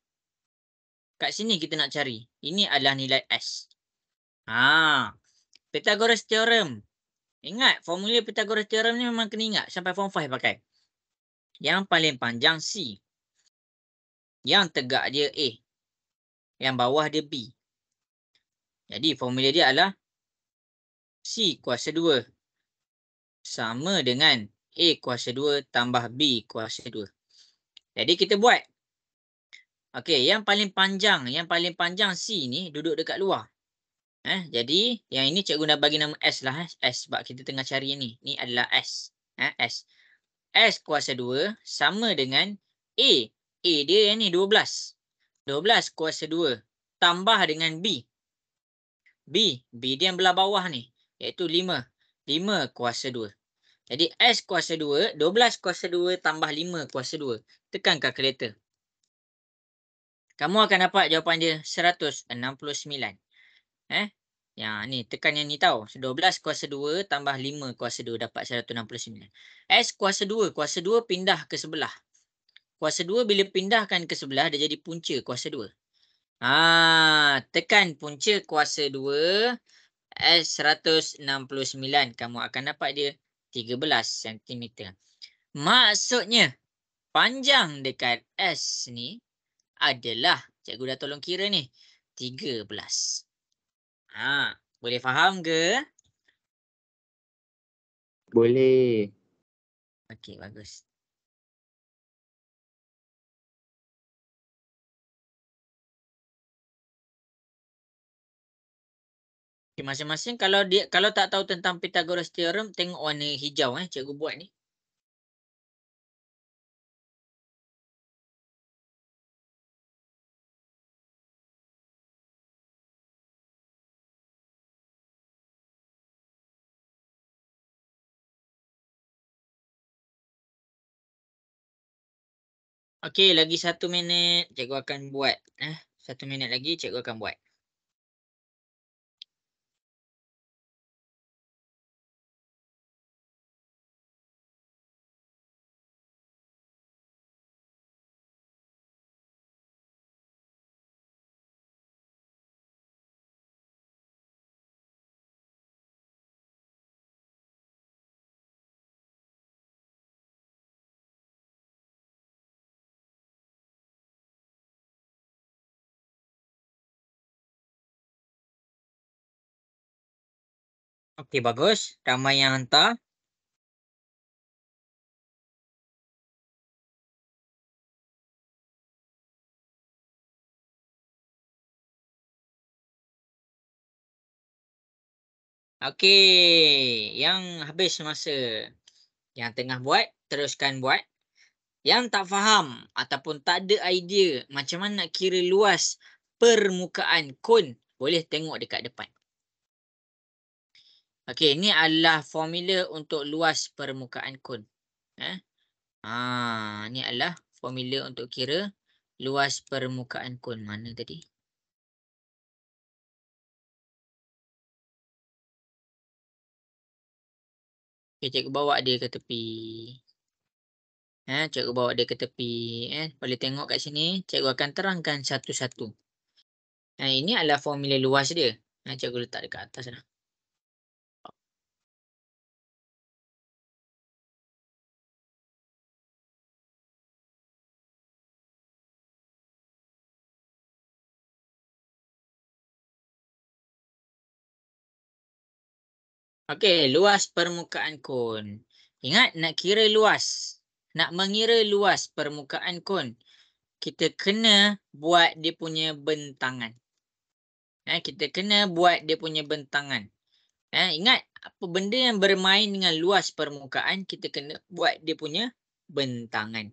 Kat sini kita nak cari. Ini adalah nilai S. Pythagoras theorem. Ingat, formula Pythagoras theorem ni memang kena ingat. Sampai form 5 pakai. Yang paling panjang C. Yang tegak dia A. Yang bawah dia B. Jadi formula dia adalah C kuasa 2 sama dengan A kuasa 2 tambah B kuasa 2. Jadi kita buat. Okey, yang paling panjang C ni duduk dekat luar. Jadi yang ini cikgu nak bagi nama S lah. S sebab kita tengah cari ni. Ni adalah S. S. S kuasa 2 sama dengan A. A dia yang ni 12. 12 kuasa 2 tambah dengan B. B dia yang belah bawah ni. Iaitu 5. 5 kuasa 2. Jadi S kuasa 2, 12 kuasa 2 tambah 5 kuasa 2. Tekan kalkulator. Kamu akan dapat jawapan dia 169. Yang ni, tekan yang ni tau. 12 kuasa 2 tambah 5 kuasa 2 dapat 169. S kuasa 2. Kuasa 2 pindah ke sebelah. Kuasa 2 bila pindahkan ke sebelah, dia jadi punca kuasa 2. Tekan punca kuasa 2. S 169. Kamu akan dapat dia 13 cm. Maksudnya, panjang dekat S ni adalah, cikgu dah tolong kira ni, 13. Boleh faham ke? Boleh. Okey, bagus. Okay, masing-masing kalau tak tahu tentang Pythagoras theorem, tengok warna hijau cikgu buat ni. Okey, lagi 1 minit cikgu akan buat. 1 minit lagi cikgu akan buat. Okey, bagus. Ramai yang hantar. Okey, yang habis masa. Yang tengah buat, teruskan buat. Yang tak faham ataupun tak ada idea macam mana nak kira luas permukaan kon, boleh tengok dekat depan. Okey, ini adalah formula untuk luas permukaan kon. Ini adalah formula untuk kira luas permukaan kon. Mana tadi? Okay, cikgu bawa dia ke tepi. Cikgu bawa dia ke tepi. Boleh tengok kat sini. Cikgu akan terangkan satu-satu. Ini adalah formula luas dia. Cikgu letak dekat atas dah. Okey, luas permukaan kon. Ingat nak kira luas. Nak mengira luas permukaan kon, kita kena buat dia punya bentangan. Kita kena buat dia punya bentangan. Ingat, apa benda yang bermain dengan luas permukaan, kita kena buat dia punya bentangan.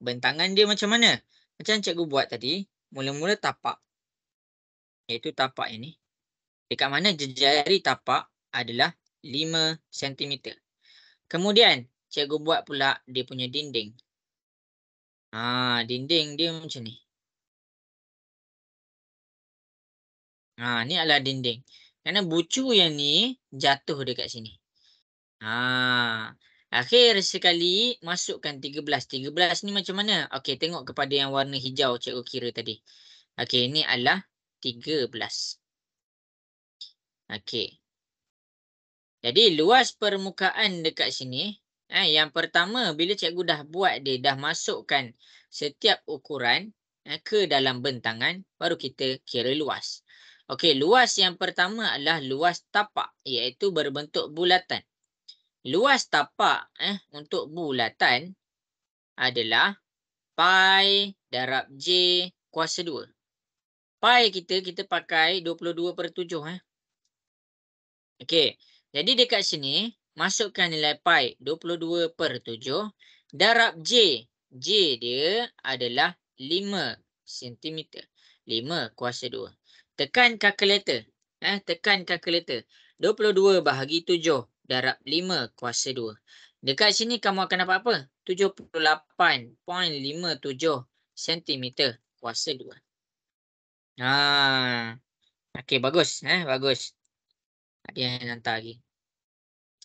Bentangan dia macam mana? Macam cikgu buat tadi, mula-mula tapak. Iaitu tapak ini. Dekat mana jejari tapak adalah 5 cm. Kemudian, cikgu buat pula dia punya dinding. Dinding dia macam ni. Ni adalah dinding. Kerana bucu yang ni jatuh dekat sini. Akhir sekali masukkan 13. 13 ni macam mana? Okey, tengok kepada yang warna hijau cikgu kira tadi. Okey, ini adalah 13. Okey. Jadi luas permukaan dekat sini, yang pertama bila cikgu dah buat dia, dah masukkan setiap ukuran ke dalam bentangan, baru kita kira luas. Okey, luas yang pertama adalah luas tapak, iaitu berbentuk bulatan. Luas tapak untuk bulatan adalah pi darab J kuasa 2. Pi kita pakai 22/7. Okey, jadi dekat sini masukkan nilai pi 22/7 darab J. J dia adalah 5 cm. 5 kuasa 2. Tekan kalkulator. Tekan kalkulator. 22 bahagi 7 darab 5 kuasa 2. Dekat sini kamu akan dapat apa? 78.57 cm kuasa 2. Okey, bagus. Bagus. Ada yang hantar lagi.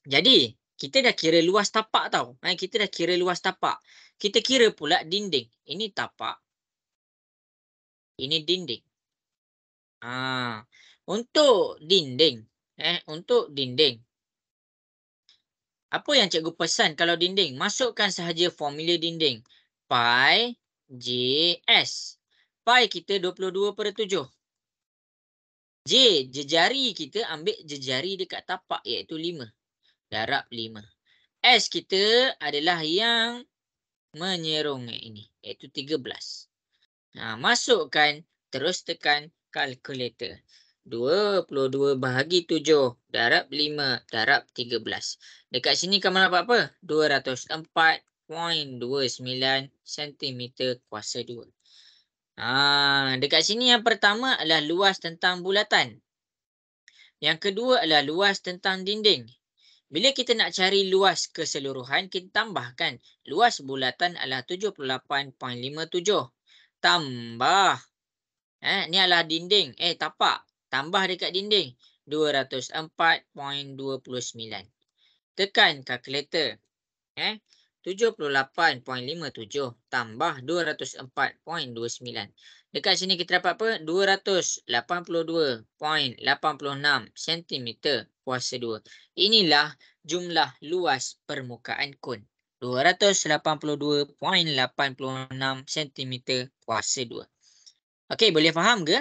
Jadi, kita dah kira luas tapak tau. Kita dah kira luas tapak. Kita kira pula dinding. Ini tapak. Ini dinding. Untuk dinding. Untuk dinding. Apa yang cikgu pesan kalau dinding? Masukkan sahaja formula dinding. Pi JS. Pi kita 22/7. J, jejari kita ambil jejari dekat tapak iaitu 5. Darab 5. S kita adalah yang menyerong ini, iaitu 13. Masukkan, terus tekan kalkulator. 22 bahagi 7 darab 5 darab 13. Dekat sini kamu dapat apa? 204.29 cm kuasa 2. Dekat sini yang pertama adalah luas tentang bulatan. Yang kedua adalah luas tentang dinding. Bila kita nak cari luas keseluruhan, kita tambahkan. Luas bulatan adalah 78.57. Tambah. Ni adalah dinding. Tapak. Tambah dekat dinding. 204.29. Tekan kalkulator. 78.57 tambah 204.29. Dekat sini kita dapat apa? 282.86 cm kuasa 2. Inilah jumlah luas permukaan kon. 282.86 cm kuasa 2. Okey, boleh faham ke?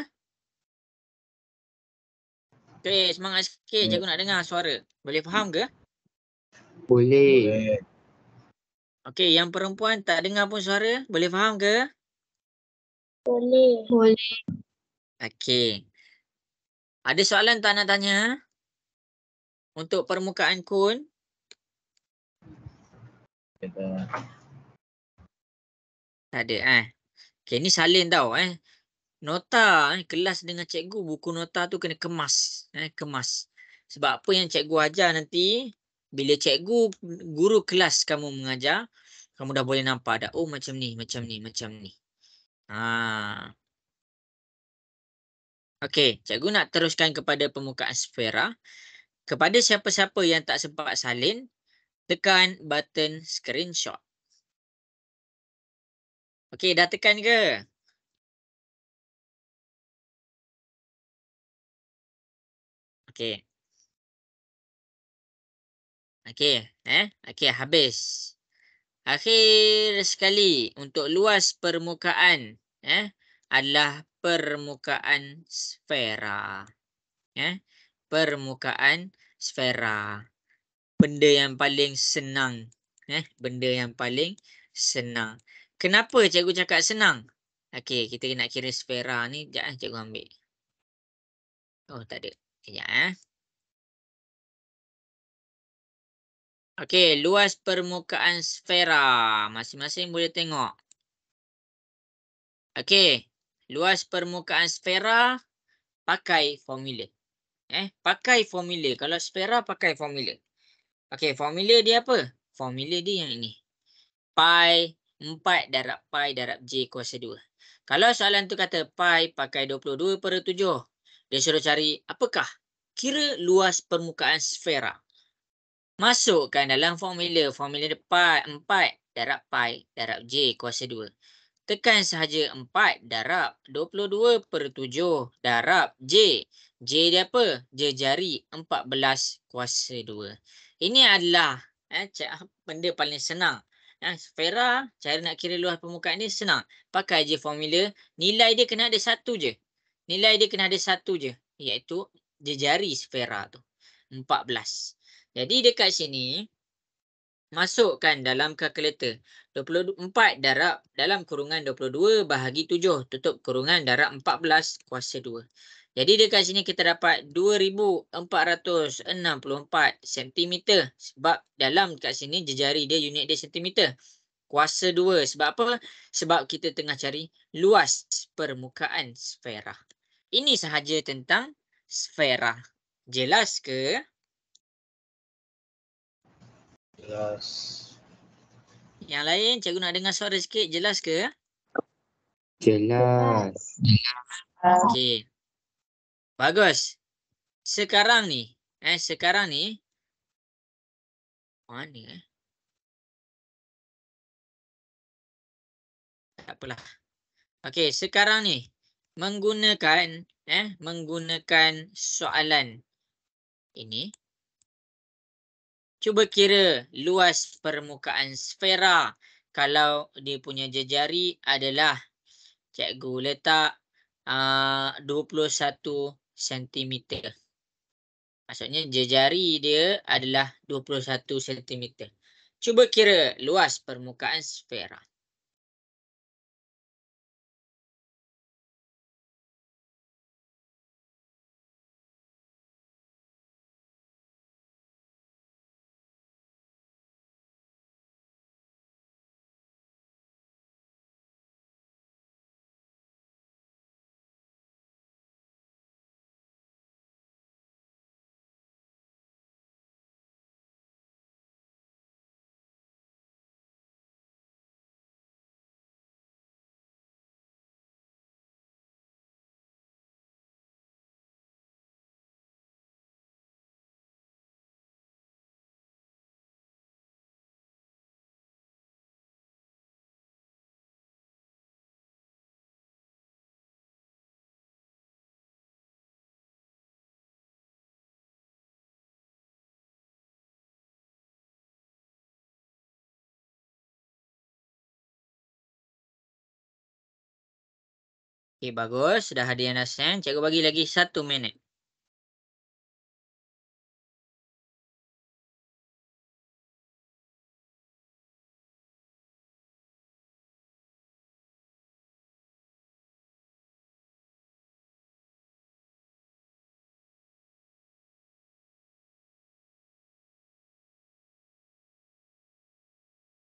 Okey, semangat sikit. Cikgu nak dengar suara. Boleh faham ke? Boleh. Okey, yang perempuan tak dengar pun suara. Boleh faham ke? Boleh. Boleh. Okey. Ada soalan tak nak tanya? Untuk permukaan kon? Tak ada. Okey, ni salin tau. Nota kelas dengan cikgu, buku nota tu kena kemas. Kemas. Sebab apa yang cikgu ajar nanti, bila cikgu, guru kelas kamu mengajar, kamu dah boleh nampak dah. Oh, macam ni, macam ni, macam ni. Okey, cikgu nak teruskan kepada permukaan sfera. Kepada siapa-siapa yang tak sempat salin, tekan button screenshot. Okey, dah tekan ke? Okey. Okey, okey, habis. Akhir sekali untuk luas permukaan adalah permukaan sfera. Permukaan sfera. Benda yang paling senang. Benda yang paling senang. Kenapa cikgu cakap senang? Okey, kita nak kira sfera ni. Sekejap cikgu ambil. Oh, tak ada. Sekejap Okey, luas permukaan sfera. Masing-masing boleh tengok. Okey, luas permukaan sfera pakai formula. Pakai formula. Kalau sfera pakai formula. Okey, formula dia apa? Formula dia yang ini. Pi 4 darab pi darab J kuasa 2. Kalau soalan tu kata pi pakai 22/7. Dia suruh cari apakah kira luas permukaan sfera. Masukkan dalam formula. Formula dia pi 4 darab pi darab J kuasa 2. Tekan sahaja 4 darab 22/7 darab J. J dia apa? Jejari 14 kuasa 2. Ini adalah benda paling senang. Sfera, cara nak kira luas permukaan ni senang. Pakai je formula. Nilai dia kena ada satu je. Nilai dia kena ada satu je. Iaitu jejari sfera tu. 14. Jadi dekat sini, masukkan dalam kalkulator. 24 darab dalam kurungan 22 bahagi 7. Tutup kurungan darab 14 kuasa 2. Jadi dekat sini kita dapat 2464 cm. Sebab dalam kat sini jejari dia unit dia cm. Kuasa 2. Sebab apa? Sebab kita tengah cari luas permukaan sfera. Ini sahaja tentang sfera. Jelas ke? Jelas. Yang lain, cikgu nak dengar suara sikit. Jelas ke? Jelas. Okey. Bagus. Sekarang ni. Mana Tak apalah. Okey, sekarang ni. Menggunakan soalan ini. Cuba kira luas permukaan sfera kalau dia punya jejari adalah cikgu letak 21 cm. Maksudnya jejari dia adalah 21 cm. Cuba kira luas permukaan sfera. Okey, bagus. Sudah ada yang dah send. Cikgu bagi lagi 1 minit.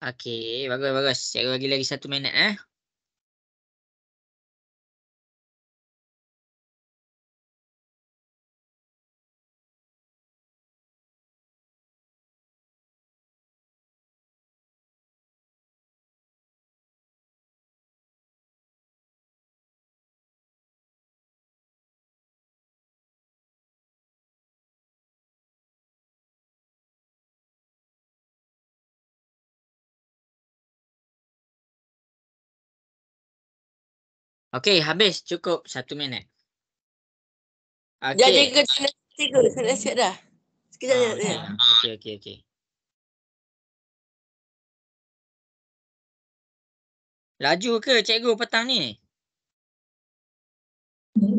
Okey, bagus. Cikgu bagi lagi 1 minit. Okey, habis. Cukup 1 minit. Jadi Okey. ke tiga, saya dah siap dah. Sekejap ya. Okey. Laju ke cikgu petang ni?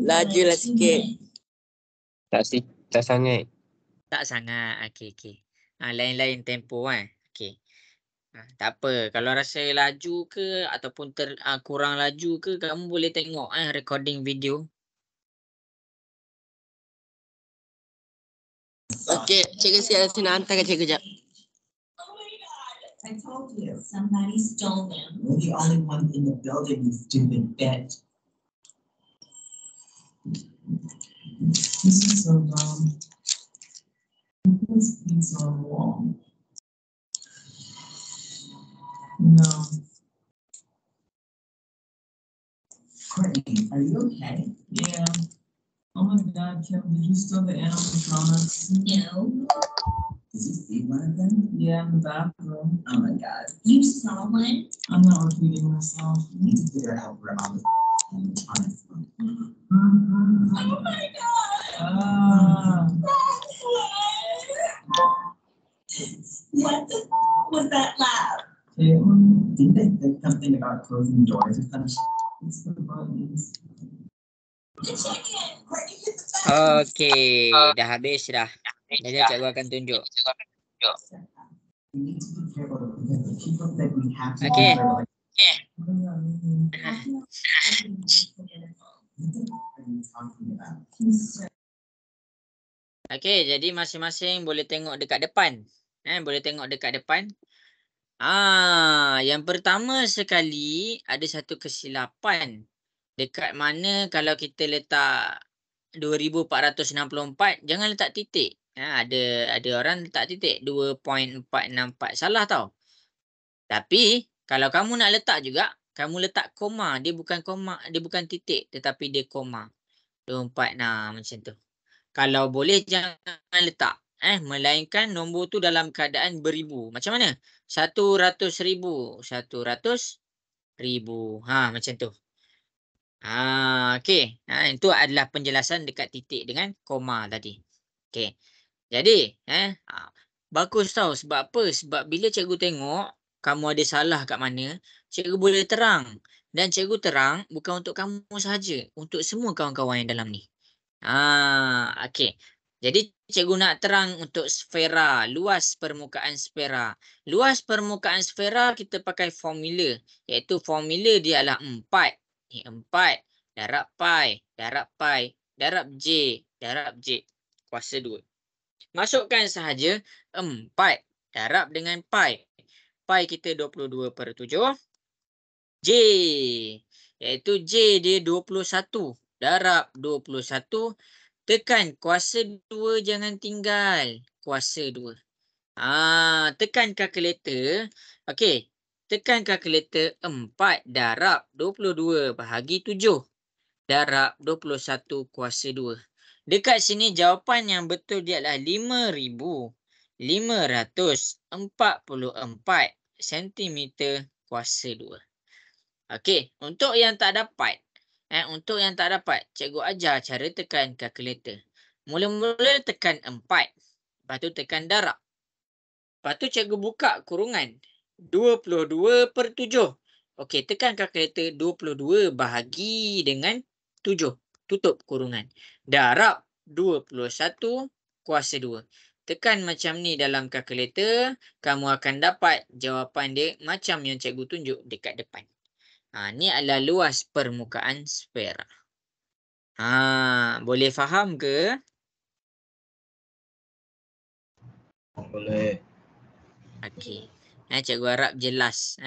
Lajulah sikit. Tak sangat. Tak sangat. Okey. Lain-lain tempo kan. Okey. Tak apa. Kalau rasa laju ke ataupun kurang laju ke, kamu boleh tengok recording video. Okey, cikgu siap sini hantar ke cikgu jap. I told you, somebody stole them. You're the only one in the building, you stupid bitch. This is so dumb. This is so wrong. No. Courtney, are you okay? Yeah. Oh my God, Kim, did you steal the animatronics? No. Did you see one of them? Yeah, in the bathroom. Oh my God. You saw one? I'm not repeating myself. You need to figure out where all the animatronics are. Oh my God. What was that loud? Didn't they think something about closing doors or something? It's the buttons. The chicken. Courtney, hit the button. Okey. Dah habis dah. Jadi cikgu akan tunjuk. We need to be careful because the people that we have to Okay. be careful. Okey, jadi masing-masing boleh tengok dekat depan. Boleh tengok dekat depan. Yang pertama sekali ada satu kesilapan. Dekat mana kalau kita letak 2464, jangan letak titik. Ada orang letak titik 2.464. Salah tau. Tapi kalau kamu nak letak juga, kamu letak koma. Dia bukan koma, dia bukan titik tetapi dia koma. 24 macam tu. Kalau boleh jangan letak. Melainkan nombor tu dalam keadaan beribu. Macam mana? 100,000. 100,000. Macam tu. Okey. Itu adalah penjelasan dekat titik dengan koma tadi. Okey. Jadi, bagus tau. Sebab apa? Sebab bila cikgu tengok kamu ada salah kat mana, cikgu boleh terang. Dan cikgu terang bukan untuk kamu sahaja, untuk semua kawan-kawan yang dalam ni. Okey. Jadi cikgu nak terang untuk sfera, luas permukaan sfera. Luas permukaan sfera kita pakai formula, iaitu formula dia adalah 4. 4 darab pi, darab J, kuasa 2. Masukkan sahaja 4 darab dengan pi. Pi kita 22/7. J, iaitu J dia 21 darab 21. Tekan kuasa 2 jangan tinggal. Kuasa 2. Tekan kalkulator. Okey. Tekan kalkulator 4 darab 22 bahagi 7 darab 21 kuasa 2. Dekat sini jawapan yang betul dia adalah 5,544 cm kuasa 2. Okey, untuk yang tak dapat, cikgu ajar cara tekan kalkulator. Mula-mula tekan 4. Lepas tu tekan darab. Lepas tu cikgu buka kurungan. 22/7. Okey, tekan kalkulator 22 bahagi dengan 7. Tutup kurungan. Darab 21 kuasa 2. Tekan macam ni dalam kalkulator. Kamu akan dapat jawapan dia macam yang cikgu tunjuk dekat depan. Ni adalah luas permukaan sfera. Boleh faham ke? Boleh. Okey. Cikgu harap jelas.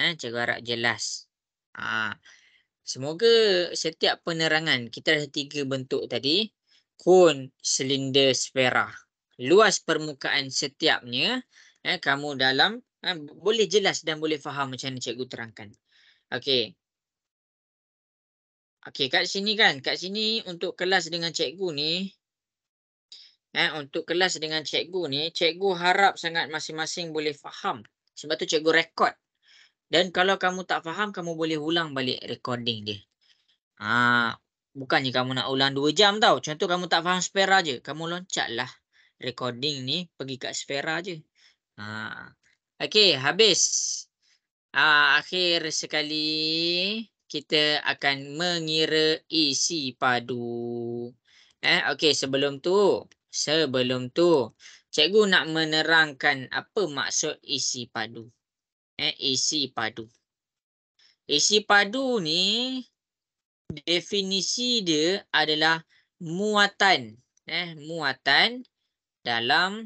Semoga setiap penerangan, kita ada 3 bentuk tadi. Kon, silinder, sfera. Luas permukaan setiapnya, kamu dalam, boleh jelas dan boleh faham macam mana cikgu terangkan. Okey. Okey, kat sini kan. Kat sini untuk kelas dengan cikgu ni. Cikgu harap sangat masing-masing boleh faham. Sebab tu cikgu rekod. Dan kalau kamu tak faham, kamu boleh ulang balik recording dia. Bukannya kamu nak ulang 2 jam tau. Contoh kamu tak faham sfera je. Kamu loncatlah recording ni pergi kat sfera je. Okey, habis. Akhir sekali kita akan mengira isi padu. Okey, sebelum tu Cikgu nak menerangkan apa maksud isi padu. Isi padu. Isi padu ni definisi dia adalah muatan. Muatan dalam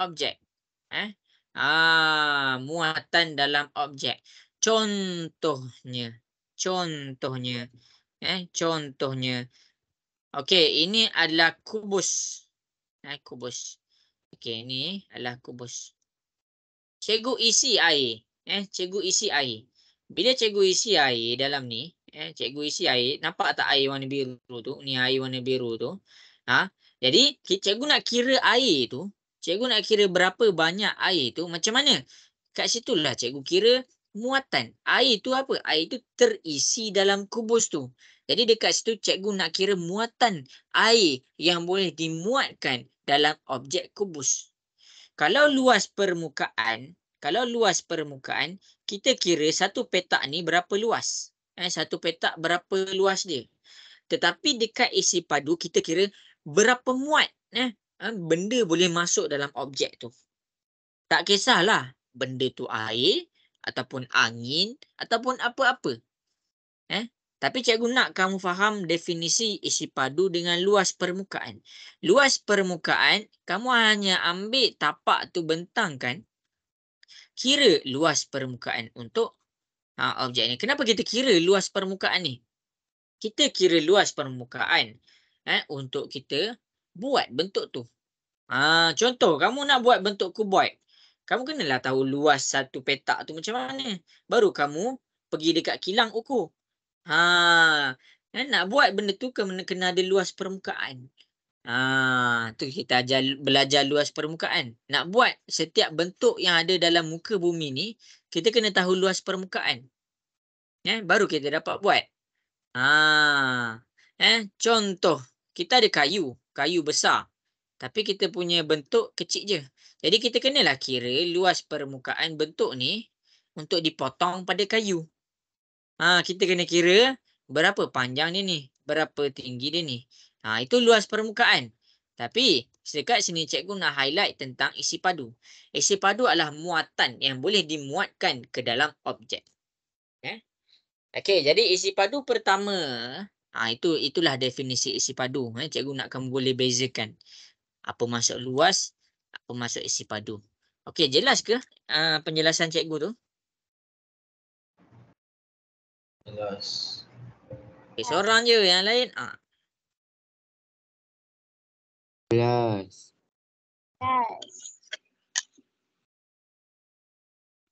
objek. Muatan dalam objek. Contohnya. Okey, ini adalah kubus. Kubus. Okey, ini adalah kubus. Cikgu isi air. Cikgu isi air. Bila cikgu isi air dalam ni, cikgu isi air, nampak tak air warna biru tu? Ni air warna biru tu. Jadi, cikgu nak kira air tu, cikgu nak kira berapa banyak air tu, macam mana? Kat situlah cikgu kira muatan. Air tu apa? Air tu terisi dalam kubus tu. Jadi dekat situ cikgu nak kira muatan air yang boleh dimuatkan dalam objek kubus. Kalau luas permukaan, kita kira satu petak ni berapa luas. Satu petak berapa luas dia. Tetapi dekat isi padu kita kira berapa muat benda boleh masuk dalam objek tu. Tak kisahlah benda tu air ataupun angin ataupun apa-apa. Tapi cikgu nak kamu faham definisi isi padu dengan luas permukaan. Luas permukaan, kamu hanya ambil tapak tu bentangkan, kira luas permukaan untuk objek ni. Kenapa kita kira luas permukaan ni? Kita kira luas permukaan untuk kita buat bentuk tu. Contoh, kamu nak buat bentuk kuboid. Kamu kenalah tahu luas satu petak tu macam mana. Baru kamu pergi dekat kilang ukur. Nak buat benda tu kena ada luas permukaan. Tu kita belajar luas permukaan. Nak buat setiap bentuk yang ada dalam muka bumi ni, kita kena tahu luas permukaan. Baru kita dapat buat. Contoh, kita ada kayu besar. Tapi kita punya bentuk kecil je. Jadi kita kenalah kira luas permukaan bentuk ni untuk dipotong pada kayu. Kita kena kira berapa panjang dia ni, berapa tinggi dia ni. Itu luas permukaan. Tapi dekat sini cikgu nak highlight tentang isi padu. Isi padu adalah muatan yang boleh dimuatkan ke dalam objek. Okey, jadi isi padu pertama, itulah definisi isi padu. Cikgu nak kamu boleh bezakan apa maksud luas, apa maksud isi padu. Okey, jelas ke penjelasan cikgu tu? Jelas. Okay, seorang je, yang lain. Jelas.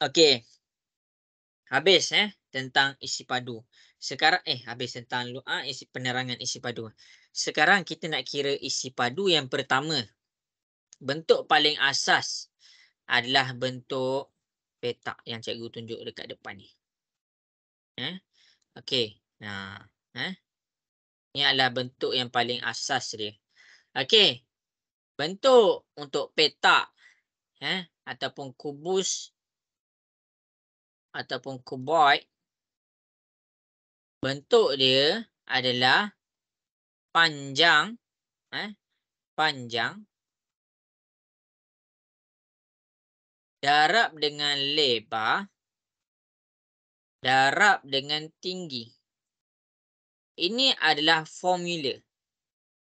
Okey. Habis tentang isi padu. Sekarang habis tentang isi penerangan isi padu. Sekarang kita nak kira isi padu yang pertama. Bentuk paling asas adalah bentuk petak yang cikgu tunjuk dekat depan ni. Okey. Ini adalah bentuk yang paling asas dia. Okey. Bentuk untuk petak ataupun kubus ataupun kuboid, bentuk dia adalah panjang darab dengan lebar darab dengan tinggi. Ini adalah formula.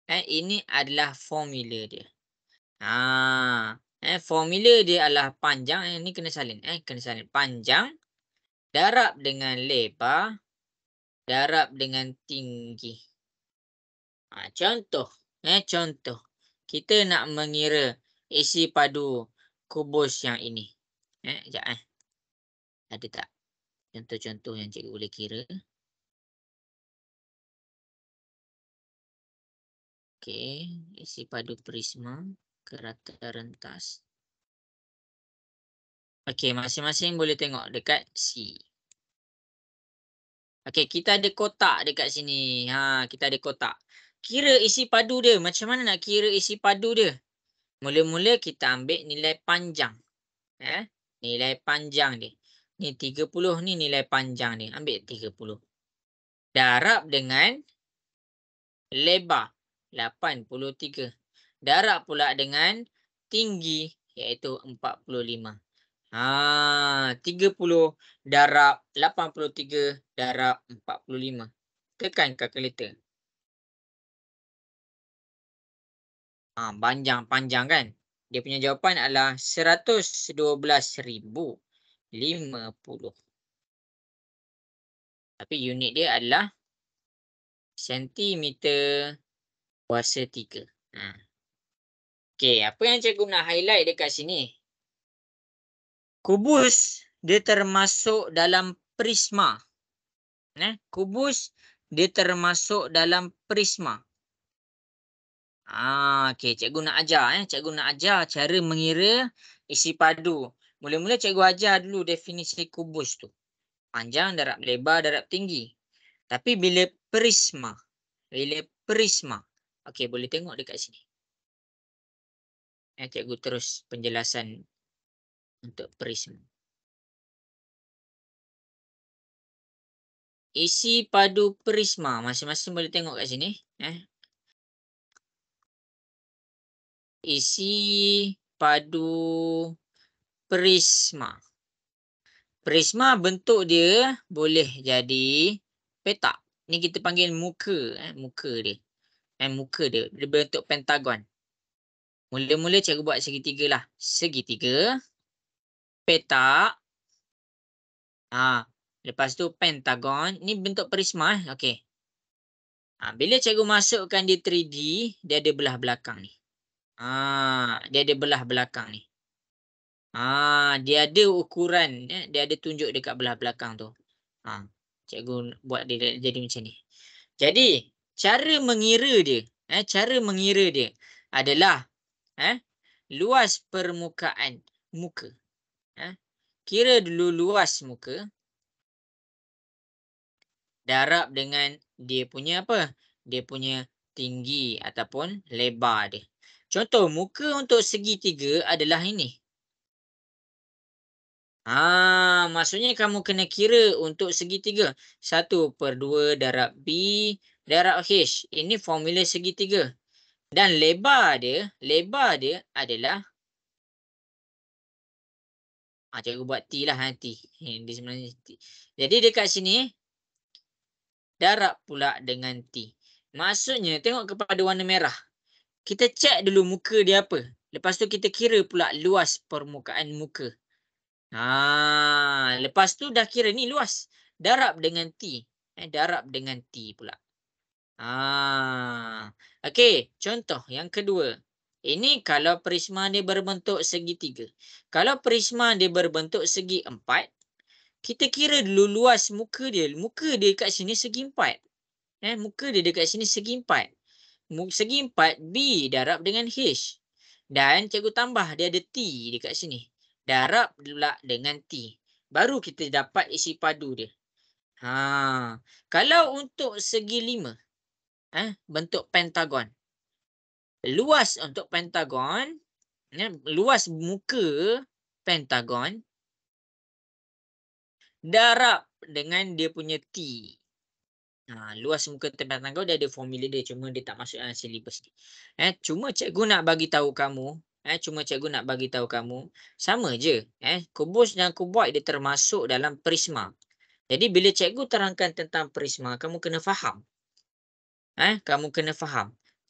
Ini adalah formula dia. Formula dia adalah panjang. Ini kena salin. Kena salin. Panjang darab dengan lebar darab dengan tinggi. Contoh. Kita nak mengira isi padu kubus yang ini. Sekejap. Ada tak contoh-contoh yang cikgu boleh kira? Okey. Isi padu prisma ke rata rentas. Okey, masing-masing boleh tengok dekat C. Okey, kita ada kotak dekat sini. Kita ada kotak. Kira isi padu dia. Macam mana nak kira isi padu dia? Mula-mula kita ambil nilai panjang. Nilai panjang dia. Ni 30 ni nilai panjang dia. Ambil 30. Darab dengan lebar 83. Darab pula dengan tinggi iaitu 45. 30 darab 83 darab 45. Tekan kalkulator. Panjang kan? Dia punya jawapan adalah 112,050. Tapi unit dia adalah sentimeter kuasa 3. Okey, apa yang cikgu nak highlight dekat sini? Kubus dia termasuk dalam prisma. Kubus dia termasuk dalam prisma. Okey, cikgu nak ajar. Cikgu nak ajar cara mengira isi padu. Mula-mula cikgu ajar dulu definisi kubus tu. Panjang darab lebar darab tinggi. Tapi bila prisma. Okey, boleh tengok dekat sini. Cikgu terus penjelasan untuk prisma. Isi padu prisma. Masing-masing boleh tengok kat sini. Isi padu prisma. Prisma bentuk dia boleh jadi petak. Ni kita panggil muka. Muka dia. Muka dia. Dia bentuk pentagon. Mula-mula cikgu buat segitiga lah. Segitiga. Petak. Lepas tu pentagon. Ni bentuk prisma. Okey. Bila cikgu masukkan di 3D, dia ada belah belakang ni. Dia ada belah belakang ni. Dia ada ukuran. Dia ada tunjuk dekat belah belakang tu. Cikgu buat dia jadi macam ni. Jadi, cara mengira dia. Cara mengira dia adalah luas permukaan muka. Kira dulu luas muka. Darab dengan dia punya apa? Dia punya tinggi ataupun lebar dia. Contoh, muka untuk segitiga adalah ini. Maksudnya kamu kena kira untuk segitiga. 1/2 darab B darab H. Ini formula segitiga. Dan lebar dia adalah cikgu buat T lah T. Dia sebenarnya T. Jadi dekat sini darab pula dengan T. Maksudnya tengok kepada warna merah. Kita cek dulu muka dia apa. Lepas tu kita kira pula luas permukaan muka. Lepas tu dah kira ni luas. Darab dengan T. Darab dengan T pula. Okey, contoh yang kedua. Ini kalau prisma dia berbentuk segitiga. Kalau prisma dia berbentuk segi 4, kita kira dulu luas muka dia. Muka dia kat sini segi 4. Muka dia dekat sini segi 4. Segi 4 B darab dengan H. Dan cikgu tambah dia ada T dekat sini. Darab pula dengan T. Baru kita dapat isi padu dia. Kalau untuk segi 5, bentuk pentagon. Luas untuk pentagon, luas muka pentagon darab dengan dia punya T. Luas muka pentagon dia ada formula dia, cuma dia tak masuk dalam silibus ni. Cuma cikgu nak bagi tahu kamu, sama je. Kubus dan kuboid dia termasuk dalam prisma. Jadi bila cikgu terangkan tentang prisma, kamu kena faham.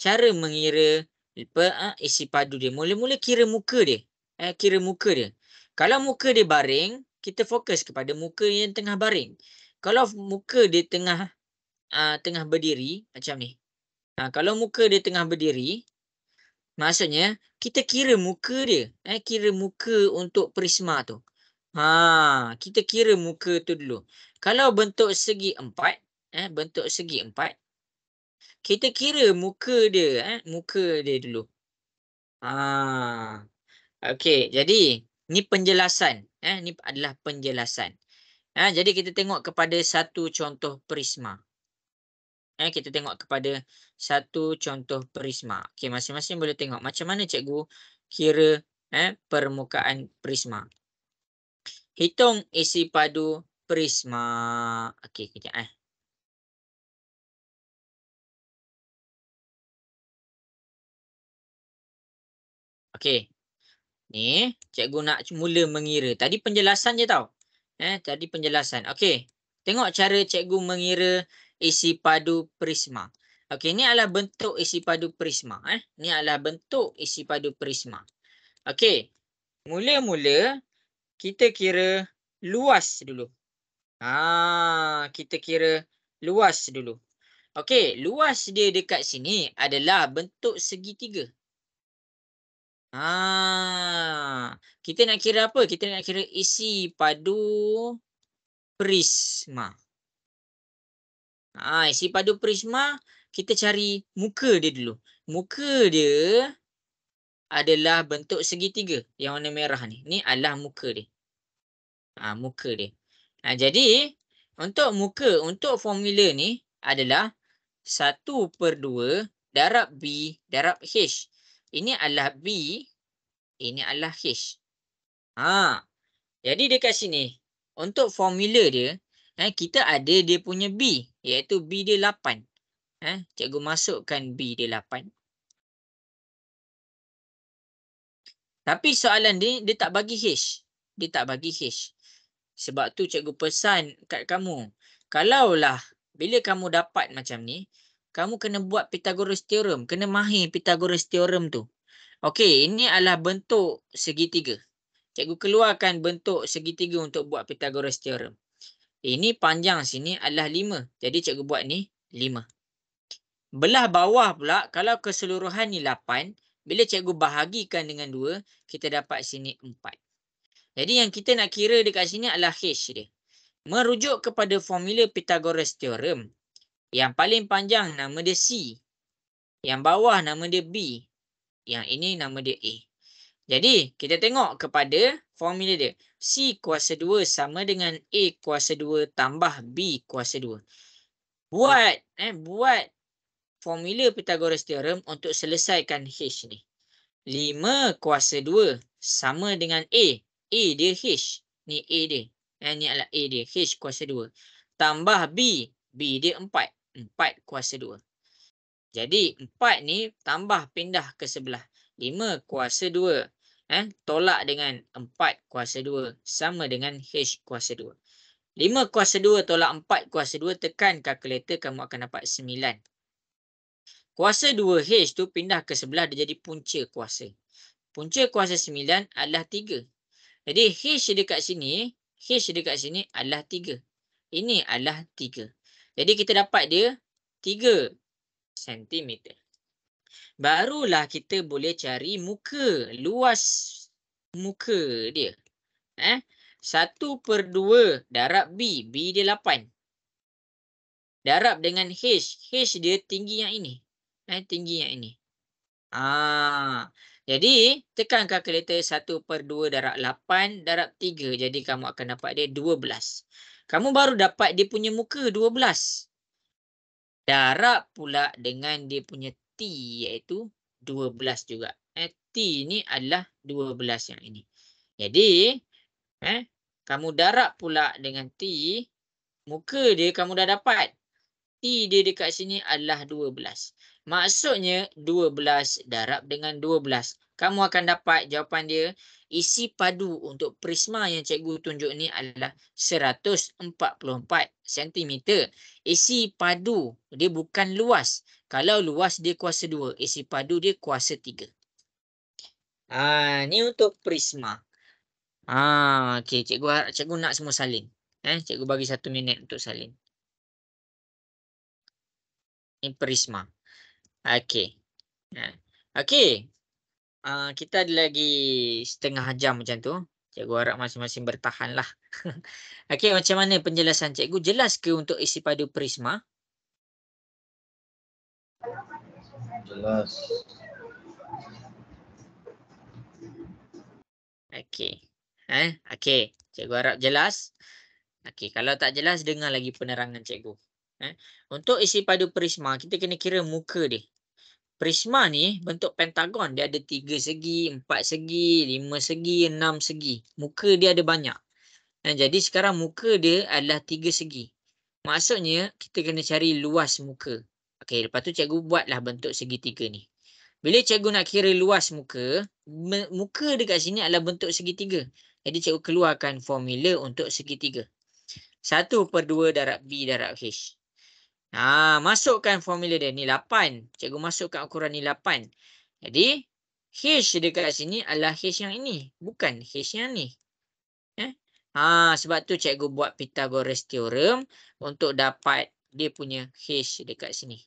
Cara mengira isi padu dia. Mula-mula kira muka dia. Kalau muka dia baring, kita fokus kepada muka yang tengah baring. Kalau muka dia tengah berdiri macam ni. Kalau muka dia tengah berdiri, maksudnya kita kira muka dia. Kira muka untuk prisma tu. Kita kira muka tu dulu. Kalau bentuk segi 4, kita kira muka dia. Muka dia dulu. Okey, jadi ni penjelasan. Ni adalah penjelasan. Jadi kita tengok kepada satu contoh prisma. Kita tengok kepada satu contoh prisma. Okey, masing-masing boleh tengok macam mana cikgu kira permukaan prisma. Hitung isi padu prisma. Okey, kejap Okey. Ni, cikgu nak mula mengira. Tadi penjelasan je tau. Tadi penjelasan. Okey. Tengok cara cikgu mengira isi padu prisma. Okey, ni adalah bentuk isi padu prisma. Ni adalah bentuk isi padu prisma. Okey. Mula-mula kita kira luas dulu. Kita kira luas dulu. Okey, luas dia dekat sini adalah bentuk segitiga. Kita nak kira apa? Kita nak kira isi padu prisma. Isi padu prisma, kita cari muka dia dulu. Muka dia adalah bentuk segitiga yang warna merah ni. Ni adalah muka dia. Muka dia. Jadi, untuk muka, untuk formula ni adalah 1/2 darab B darab H. Ini adalah B, ini adalah H. Jadi dekat sini, untuk formula dia, kita ada dia punya B, iaitu B dia 8. Cikgu masukkan B dia 8. Tapi soalan dia tak bagi H. Dia tak bagi H. Sebab tu cikgu pesan kat kamu, kalaulah bila kamu dapat macam ni, kamu kena buat Pythagoras theorem. Kena mahir Pythagoras theorem tu. Okey, ini adalah bentuk segitiga. Cikgu keluarkan bentuk segitiga untuk buat Pythagoras theorem. Ini panjang sini adalah 5. Jadi cikgu buat ni 5. Belah bawah pula, kalau keseluruhan ni 8, bila cikgu bahagikan dengan 2, kita dapat sini 4. Jadi yang kita nak kira dekat sini adalah H dia. Merujuk kepada formula Pythagoras theorem, yang paling panjang nama dia C. Yang bawah nama dia B. Yang ini nama dia A. Jadi, kita tengok kepada formula dia. C kuasa 2 sama dengan A kuasa 2 tambah B kuasa 2. Buat formula Pythagoras theorem untuk selesaikan H ni. 5 kuasa 2 sama dengan A. A dia H. Ni A dia. Ni adalah A dia. H kuasa 2. Tambah B. B dia 4. 4 kuasa 2. Jadi 4 ni tambah pindah ke sebelah. 5 kuasa 2. Tolak dengan 4 kuasa 2 sama dengan H kuasa 2. 5 kuasa 2 tolak 4 kuasa 2, tekan kalkulator, kamu akan dapat 9. Kuasa 2 H tu pindah ke sebelah, dia jadi punca kuasa. Punca kuasa 9 adalah 3. Jadi H dekat sini adalah 3. Ini adalah 3. Jadi kita dapat dia 3 cm. Barulah kita boleh cari muka, luas muka dia. 1/2 darab B. B dia 8. Darab dengan H. H dia tinggi yang ini. Tinggi yang ini. Jadi, tekan kalkulator 1/2 darab 8 darab 3. Jadi, kamu akan dapat dia 12. Kamu baru dapat dia punya muka 12. Darab pula dengan dia punya T, iaitu 12 juga. T ni adalah 12 yang ini. Jadi, kamu darab pula dengan T, muka dia kamu dah dapat. T dia dekat sini adalah 12. Maksudnya 12 darab dengan 12. Kamu akan dapat jawapan dia, isi padu untuk prisma yang cikgu tunjuk ni adalah 144 cm. Isi padu dia bukan luas. Kalau luas dia kuasa 2. Isi padu dia kuasa 3. Ni untuk prisma. Okey, cikgu nak semua salin. Cikgu bagi 1 minit untuk salin. Ini prisma. Okey. Okey. Kita ada lagi setengah jam macam tu. Cikgu harap masing-masing bertahan lah. Okey, macam mana penjelasan cikgu? Jelas ke untuk isi padu prisma? Jelas. Okey. Okey. Cikgu harap jelas. Okey, kalau tak jelas, dengar lagi penerangan cikgu. Untuk isi padu prisma, kita kena kira muka dia. Prisma ni bentuk pentagon. Dia ada 3 segi, 4 segi, 5 segi, 6 segi. Muka dia ada banyak. Jadi sekarang muka dia adalah 3 segi. Maksudnya kita kena cari luas muka. Okey, lepas tu cikgu buatlah bentuk segitiga ni. Bila cikgu nak kira luas muka, muka dekat sini adalah bentuk segitiga. Jadi cikgu keluarkan formula untuk segitiga. 1/2 darab B darab H. Masukkan formula dia. Ni 8. Cikgu masukkan ukuran ni 8. Jadi, H dekat sini adalah H yang ini. Bukan H yang ni. Sebab tu cikgu buat Pythagoras theorem untuk dapat dia punya H dekat sini.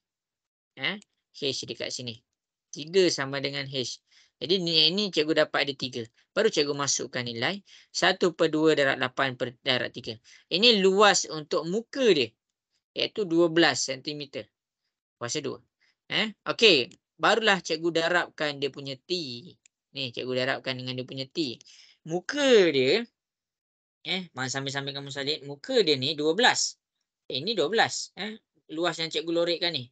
H dekat sini. 3 sama dengan H. Jadi ini cikgu dapat ada 3. Baru cikgu masukkan nilai 1/2 darab 8 darab 3. Ini luas untuk muka dia. Iaitu 12 cm. Kuasa 2. Okey. Barulah cikgu darabkan dia punya T. Ni cikgu darabkan dengan dia punya T. Muka dia. Sambil-sambil kamu salin. Muka dia ni 12. Ini 12. Luas yang cikgu lorekkan ni.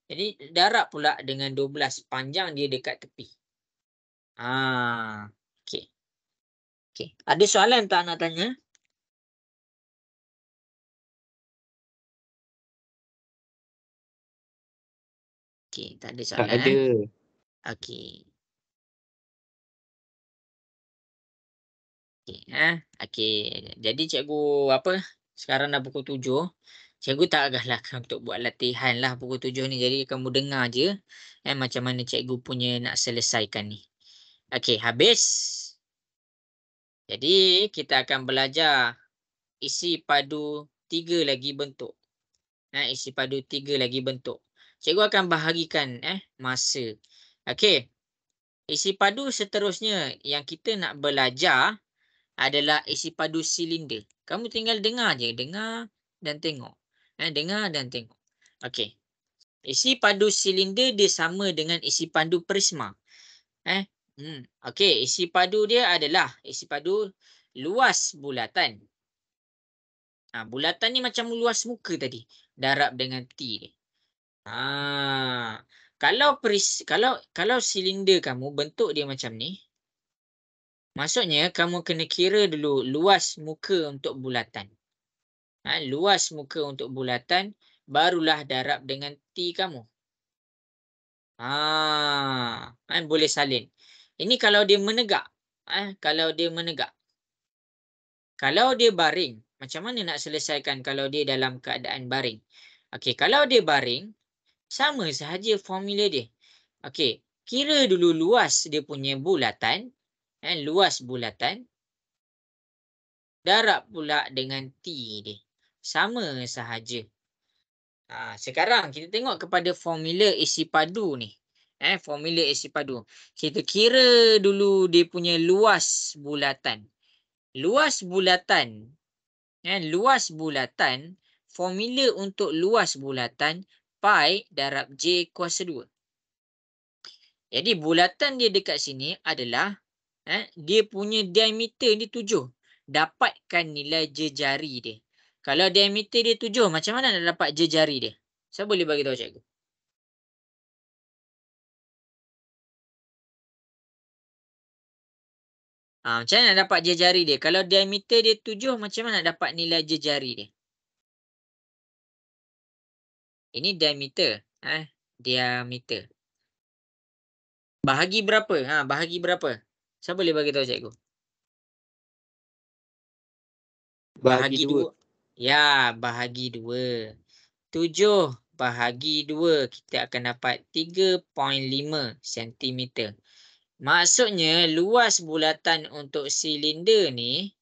Jadi darab pula dengan 12 panjang dia dekat tepi. Okey. Okey. Ada soalan tak nak tanya? Okey, tak ada soalan. Tak ada. Okey. Okey. Jadi cikgu sekarang dah pukul 7. Cikgu tak galakkan untuk buat latihan lah pukul 7 ni. Jadi kamu dengar je macam mana cikgu punya nak selesaikan ni. Okey, habis. Jadi kita akan belajar isi padu 3 lagi bentuk. Isi padu 3 lagi bentuk. Cikgu akan bahagikan masa. Okey. Isi padu seterusnya yang kita nak belajar adalah isi padu silinder. Kamu tinggal dengar je. Dengar dan tengok. Dengar dan tengok. Okey. Isi padu silinder dia sama dengan isi padu prisma. Okey. Isi padu dia adalah isi padu luas bulatan. Bulatan ni macam luas muka tadi. Darab dengan T dia. Kalau silinder kamu bentuk dia macam ni, maksudnya kamu kena kira dulu luas muka untuk bulatan. Luas muka untuk bulatan barulah darab dengan T kamu. Boleh salin. Ini kalau dia menegak. Kalau dia menegak. Kalau dia baring, macam mana nak selesaikan kalau dia dalam keadaan baring? Okey, kalau dia baring, sama sahaja formula dia. Okey, kira dulu luas dia punya bulatan. Luas bulatan. Darab pula dengan T dia. Sama sahaja. Sekarang kita tengok kepada formula isi padu ni. Formula isi padu. Kita kira dulu dia punya luas bulatan. Luas bulatan. Luas bulatan. Formula untuk luas bulatan. Pi darab J kuasa 2. Jadi bulatan dia dekat sini adalah. Dia punya diameter ni 7. Dapatkan nilai jejari dia. Kalau diameter dia 7, macam mana nak dapat jejari dia? Saya boleh bagi tahu cikgu. Macam mana nak dapat jejari dia? Kalau diameter dia 7, macam mana nak dapat nilai jejari dia? Ini diameter. Diameter. Bahagi berapa? Bahagi berapa? Saya boleh bagi tahu cikgu. Bahagi 2. Ya, bahagi 2. 7 bahagi 2. Kita akan dapat 3.5 cm. Maksudnya luas bulatan untuk silinder ni.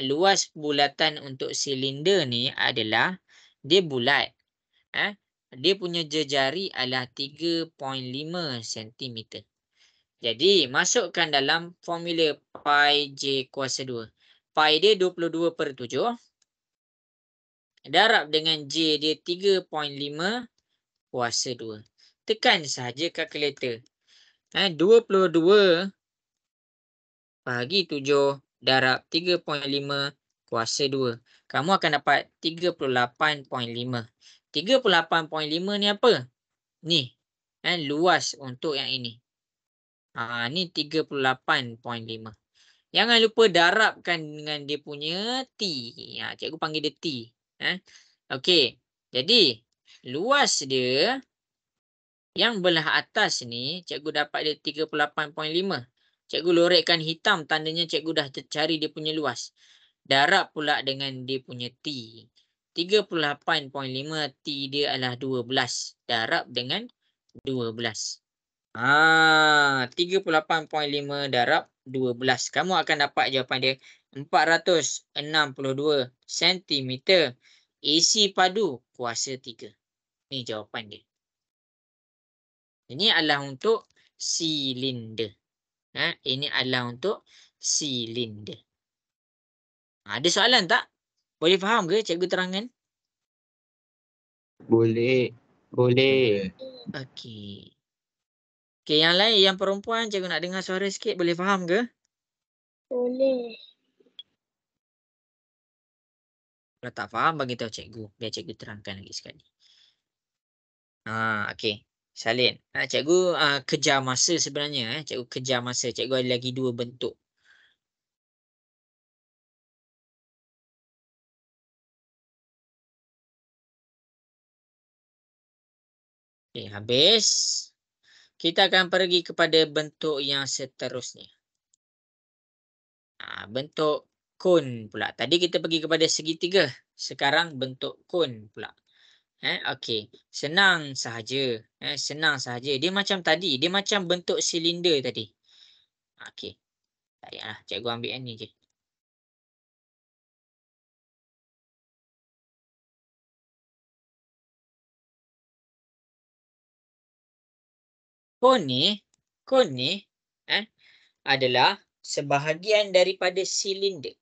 Luas bulatan untuk silinder ni adalah. Dia bulat. Dia punya jejari adalah 3.5 cm. Jadi masukkan dalam formula pi J kuasa 2. Pi dia 22/7. Darab dengan J dia 3.5 kuasa 2. Tekan sahaja kalkulator. 22 bahagi 7 darab 3.5 kuasa 2. Kamu akan dapat 38.5. 38.5 ni apa? Ni. Luas untuk yang ini. Ni 38.5. Jangan lupa darabkan dengan dia punya T. Cikgu panggil dia T. Okey. Jadi, luas dia Yang belah atas ni, cikgu dapat dia 38.5. Cikgu lorekkan hitam, tandanya cikgu dah cari dia punya luas. Darab pula dengan dia punya T. 38.5 T dia adalah 12. Darab dengan 12. 38.5 darab 12. Kamu akan dapat jawapan dia 462 cm. Isi padu kuasa 3. Ini jawapan dia. Ini adalah untuk silinder. Ini adalah untuk silinder. Ada soalan tak? Boleh faham ke cikgu terangkan? Boleh. Boleh. Okey. Okey, yang lain, yang perempuan, cikgu nak dengar suara sikit. Boleh faham ke? Boleh. Kalau tak faham, bagi tahu cikgu. Biar cikgu terangkan lagi sekali. Okey. Salin. Cikgu kejar masa sebenarnya. Cikgu kejar masa. Cikgu ada lagi 2 bentuk. Okey, habis. Kita akan pergi kepada bentuk yang seterusnya. Bentuk kon pula. Tadi kita pergi kepada segitiga. Sekarang bentuk kon pula. Okey. Senang sahaja. Senang sahaja. Dia macam tadi. Dia macam bentuk silinder tadi. Okey. Tak payahlah. Cikgu ambil yang ni je. Kon ni adalah sebahagian daripada silinder.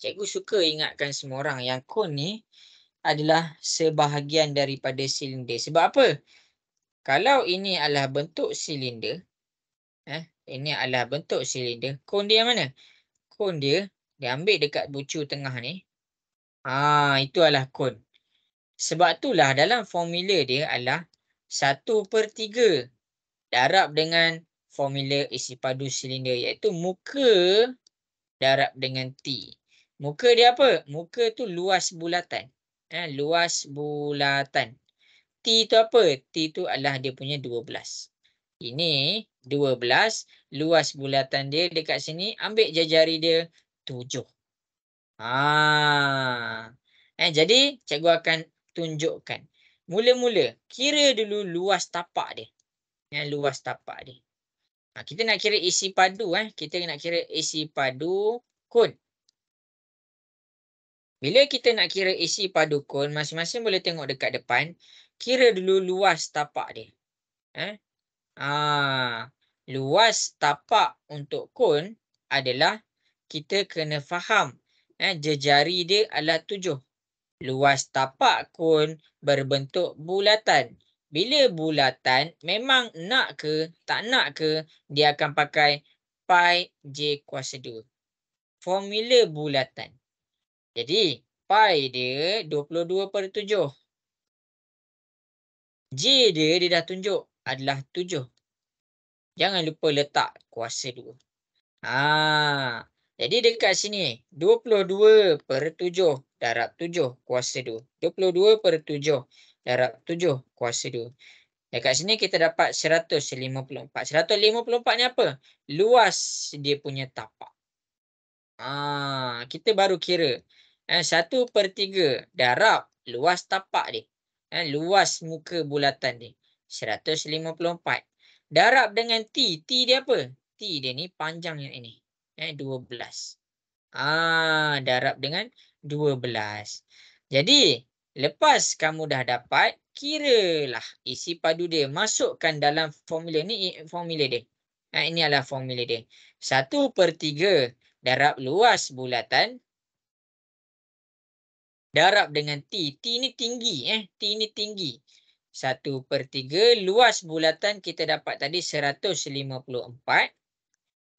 Cikgu suka ingatkan semua orang yang kon ni adalah sebahagian daripada silinder. Sebab apa? Kalau ini adalah bentuk silinder, ini adalah bentuk silinder, kon dia mana? Kon dia ambil dekat bucu tengah ni. Itu adalah kon. Sebab itulah dalam formula dia adalah 1/3 darab dengan formula isi padu silinder, iaitu muka darab dengan T. Muka dia apa? Muka tu luas bulatan. Luas bulatan. T tu apa? T tu adalah dia punya 12. Ini 12. Luas bulatan dia dekat sini. Ambil jari dia 7. Jadi cikgu akan tunjukkan. Mula-mula kira dulu luas tapak dia. Luas tapak dia. Kita nak kira isi padu. Kita nak kira isi padu kon. Bila kita nak kira isi padu kon, masing-masing boleh tengok dekat depan. Kira dulu luas tapak dia. Luas tapak untuk kon adalah kita kena faham. Jejari dia adalah 7. Luas tapak kon berbentuk bulatan. Bila bulatan, memang nak ke tak nak ke, dia akan pakai pi J kuasa 2. Formula bulatan. Jadi, pi dia 22/7. J dia dah tunjuk adalah 7. Jangan lupa letak kuasa 2. Jadi dekat sini, 22/7 darab 7 kuasa 2. 22/7 darab 7 kuasa 2. Dekat sini kita dapat 154. 154 ni apa? Luas dia punya tapak. Kita baru kira. 1/3 darab luas tapak dia. Luas muka bulatan dia. 154. Darab dengan T. T dia apa? T dia ni panjang yang ini. 12. Darab dengan 12. Jadi, lepas kamu dah dapat, kiralah isi padu dia. Masukkan dalam formula ni, formula dia. Ini adalah formula dia. 1/3 darab luas bulatan darab dengan T. T ni tinggi. T ni tinggi. 1/3 luas bulatan kita dapat tadi 154.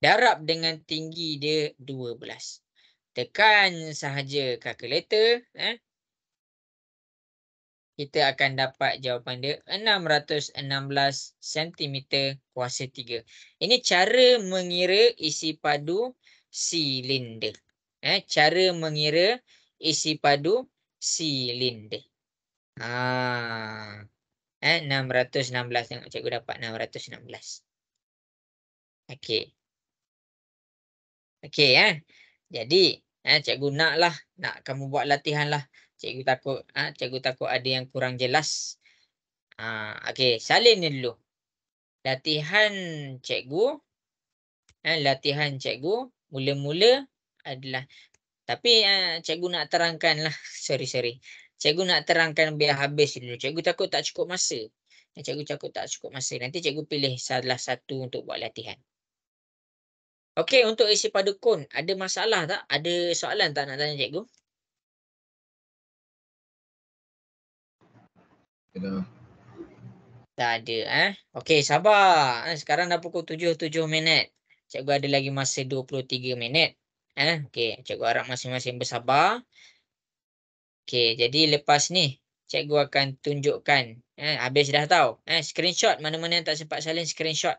Darab dengan tinggi dia 12. Tekan sahaja kalkulator. Kita akan dapat jawapan dia 616 cm kuasa 3. Ini cara mengira isi padu silinder. Cara mengira isi padu silinder. 616. Tengok cikgu dapat 616. Okey. Okey Jadi cikgu nak kamu buat latihan lah. Cikgu takut ada yang kurang jelas. Okey, salin ni dulu. Latihan cikgu mula-mula adalah, tapi cikgu nak terangkan lah. Sorry. Cikgu nak terangkan biar habis dulu. Cikgu takut tak cukup masa. Nanti cikgu pilih salah satu untuk buat latihan. Okey, untuk isi padu kon, ada masalah tak? Ada soalan tak nak tanya cikgu? Tak ada. Okey, sabar. Sekarang dah pukul 7 minit. Cikgu ada lagi masa 23 minit. Okey, cikgu harap masing-masing bersabar. Okey, jadi lepas ni cikgu akan tunjukkan. Habis dah tahu. Screenshot, mana-mana yang tak sempat salin screenshot.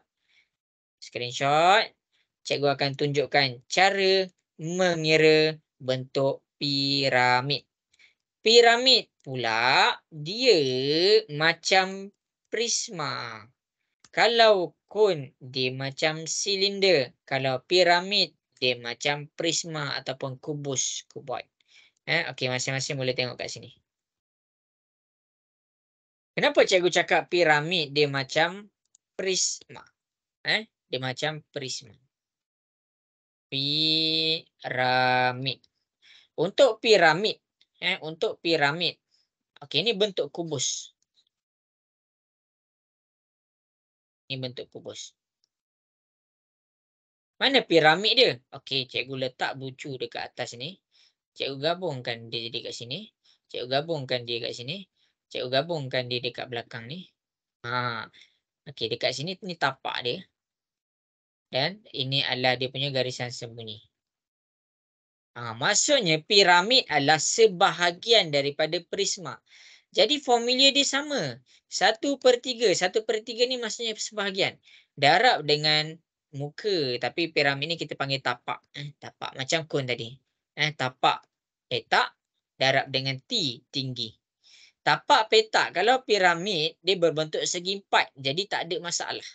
Cikgu akan tunjukkan cara mengira bentuk piramid. Piramid pula dia macam prisma. Kalau kon dia macam silinder. Kalau piramid dia macam prisma ataupun kuboid. Okey, masing-masing boleh tengok kat sini. Kenapa cikgu cakap piramid dia macam prisma? Dia macam prisma. Piramid. Untuk piramid. Okey, ini bentuk kubus. Mana piramid dia? Okey, cikgu letak bucu dekat atas ni. Cikgu gabungkan dia jadi kat sini. Cikgu gabungkan dia kat sini. Cikgu gabungkan dia dekat belakang ni. Okey, dekat sini ni tapak dia. Dan ini adalah dia punya garisan sembunyi. Maksudnya piramid adalah sebahagian daripada prisma. Jadi formula dia sama. 1/3. 1/3 ni maksudnya sebahagian. Darab dengan muka. Tapi piramid ni kita panggil tapak. Tapak macam kon tadi. Tapak petak darab dengan T, tinggi. Tapak petak, kalau piramid dia berbentuk segi 4. Jadi tak ada masalah.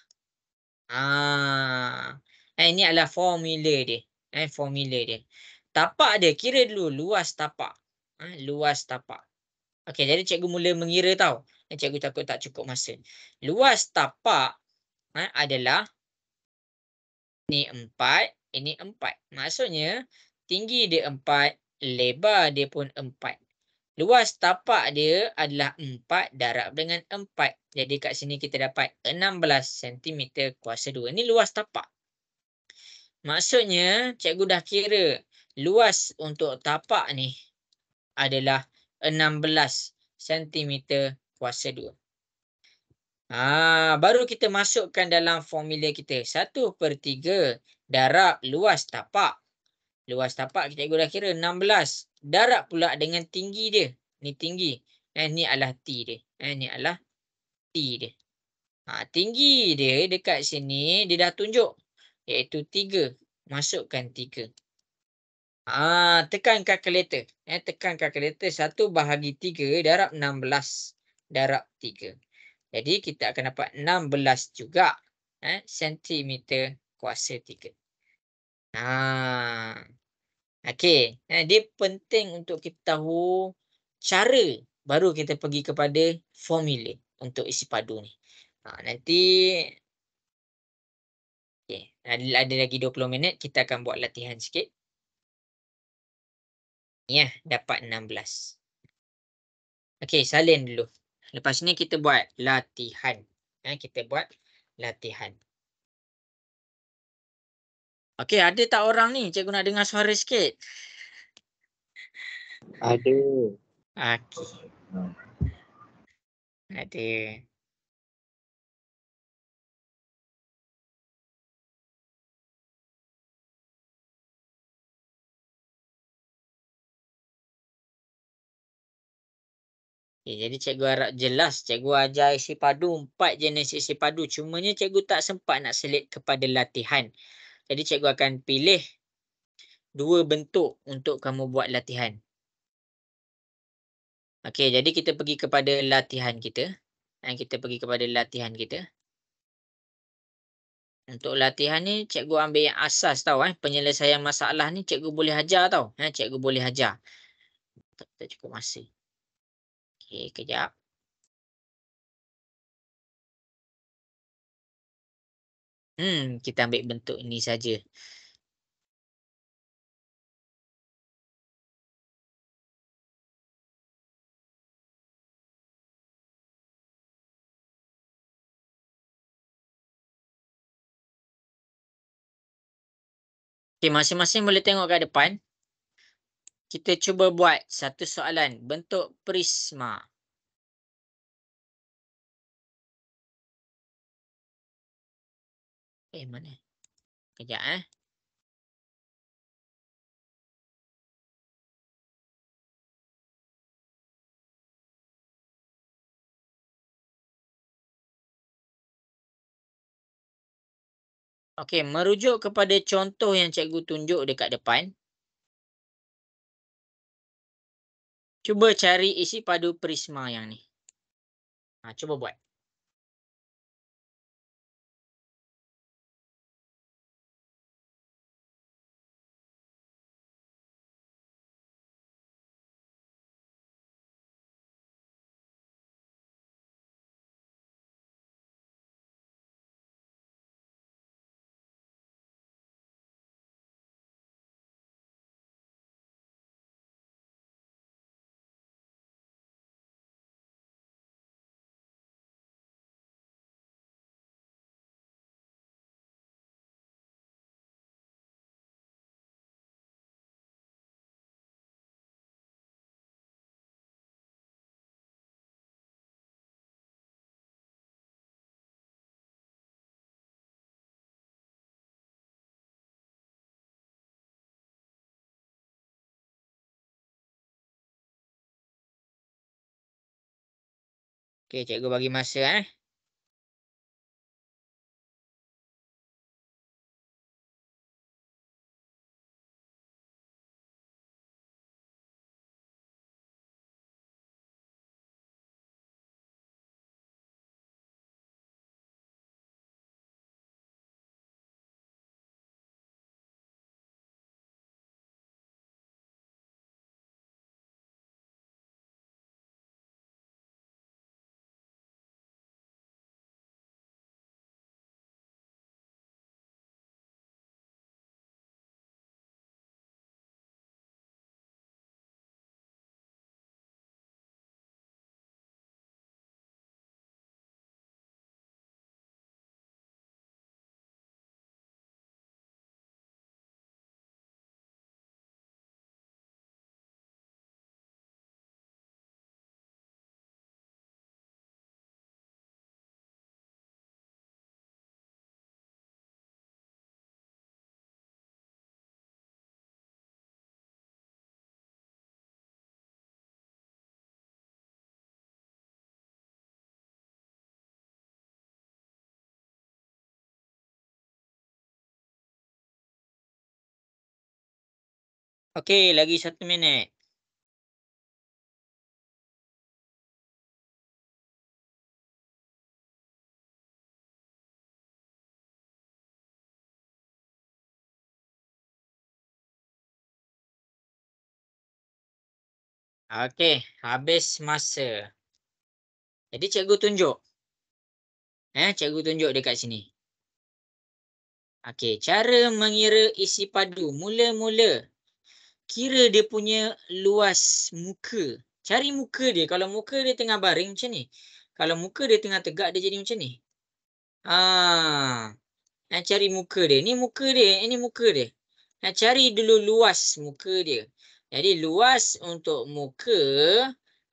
Ini adalah formula dia. Tapak dia, kira dulu luas tapak. Okey, jadi cikgu mula mengira tau. Cikgu takut tak cukup masa. Luas tapak adalah ni 4, ini 4. Maksudnya tinggi dia 4, lebar dia pun 4. Luas tapak dia adalah 4 darab dengan 4. Jadi kat sini kita dapat 16 cm kuasa 2. Ini luas tapak. Maksudnya cikgu dah kira luas untuk tapak ni adalah 16 cm kuasa 2. Baru kita masukkan dalam formula kita. 1/3 darab luas tapak. Luas tapak cikgu dah kira 16. Darab pula dengan tinggi dia. Ni tinggi. Ni adalah T dia. Tinggi dia dekat sini dia dah tunjuk. Iaitu 3. Masukkan 3. Tekan kalkulator. 1/3 darab 16 darab 3. Jadi kita akan dapat 16 juga cm kuasa 3. Okey. Dia penting untuk kita tahu cara. Baru kita pergi kepada formula untuk isi padu ni. Nanti ada lagi 20 minit. Kita akan buat latihan sikit. Dapat 16. Okey, salin dulu. Lepas ni kita buat latihan. Okey, ada tak orang ni? Cikgu nak dengar suara sikit. Ada. Okey. Ada. Jadi cikgu harap jelas. Cikgu ajar isi padu 4 jenis isi padu. Cumanya cikgu tak sempat nak selit kepada latihan. Jadi cikgu akan pilih 2 bentuk untuk kamu buat latihan. Okey, jadi kita pergi kepada latihan kita. Kita pergi kepada latihan kita. Untuk latihan ni cikgu ambil yang asas tau. Penyelesaian masalah ni cikgu boleh ajar tau. Cikgu boleh ajar. Tak cukup masa. Okey, kejap. Kita ambil bentuk ni saja. Okey, masing-masing boleh tengok kat depan. Kita cuba buat satu soalan bentuk prisma. Mana? Kejap Okey, merujuk kepada contoh yang cikgu tunjuk dekat depan. Cuba cari isi padu prisma yang ni. Cuba buat. Okey, cikgu bagi masa Okey, lagi 1 minit. Okey, habis masa. Jadi cikgu tunjuk. Cikgu tunjuk dekat sini. Okey, cara mengira isi padu. Mula-mula kira dia punya luas muka. Cari muka dia. Kalau muka dia tengah baring macam ni. Kalau muka dia tengah tegak, dia jadi macam ni. Cari muka dia. Ni muka dia. Ini muka dia. Cari dulu luas muka dia. Jadi luas untuk muka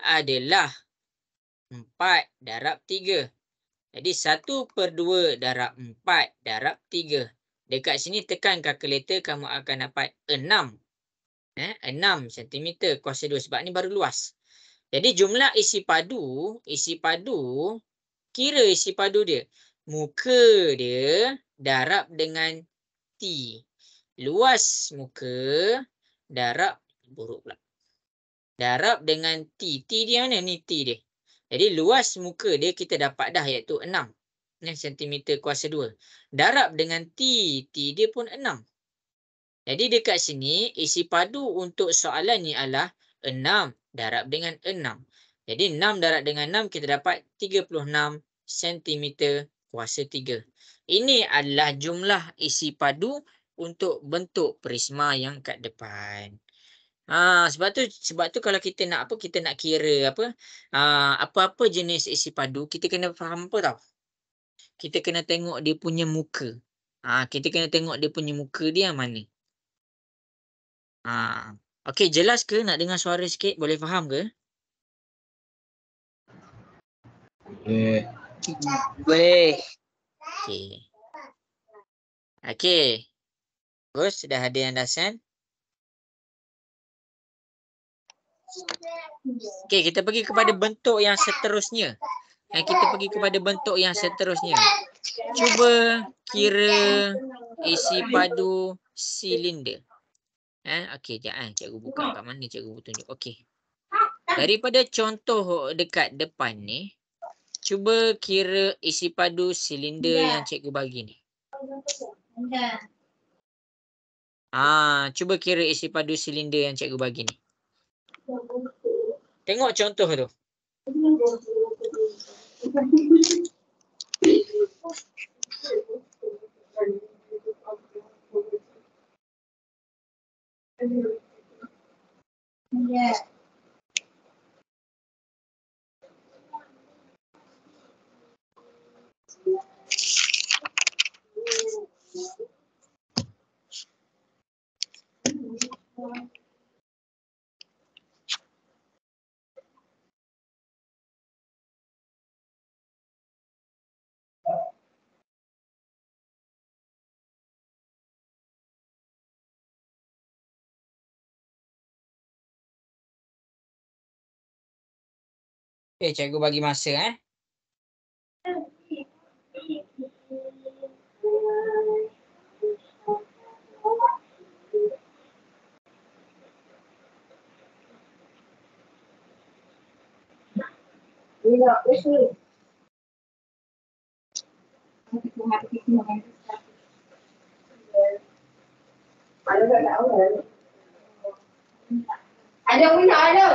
adalah 4 darab 3. Jadi 1/2 darab 4 darab 3. Dekat sini tekan kalkulator, kamu akan dapat 6. 6 cm kuasa 2 sebab ni baru luas. Jadi jumlah isi padu, kira isi padu dia. Muka dia darab dengan T. Luas muka darab, buruk pula. Darab dengan T. T dia mana? Ni T dia. Jadi luas muka dia kita dapat dah iaitu 6 cm kuasa 2. Darab dengan T dia pun 6. Jadi dekat sini isi padu untuk soalan ni adalah 6 darab dengan 6. Jadi 6 darab dengan 6 kita dapat 36 cm kuasa 3. Ini adalah jumlah isi padu untuk bentuk prisma yang kat depan. Sebab tu kalau kita nak kita nak kira apa-apa jenis isi padu, kita kena faham apa tau? Kita kena tengok dia punya muka. Kita kena tengok dia punya muka dia yang mana. Okey, jelas ke? Nak dengar suara sikit? Boleh faham ke? Boleh. Boleh. Okey. Terus dah ada yang dah send? Okey, kita pergi kepada bentuk yang seterusnya. Kita pergi kepada bentuk yang seterusnya. Cuba kira isi padu silinder. Okey, sekejap cikgu buka kat mana cikgu tunjuk. Okey. Daripada contoh dekat depan ni, cuba kira isi padu silinder yang cikgu bagi ni. Cuba kira isi padu silinder yang cikgu bagi ni. Tengok contoh tu. Cikgu bagi masa Ada minyak ada.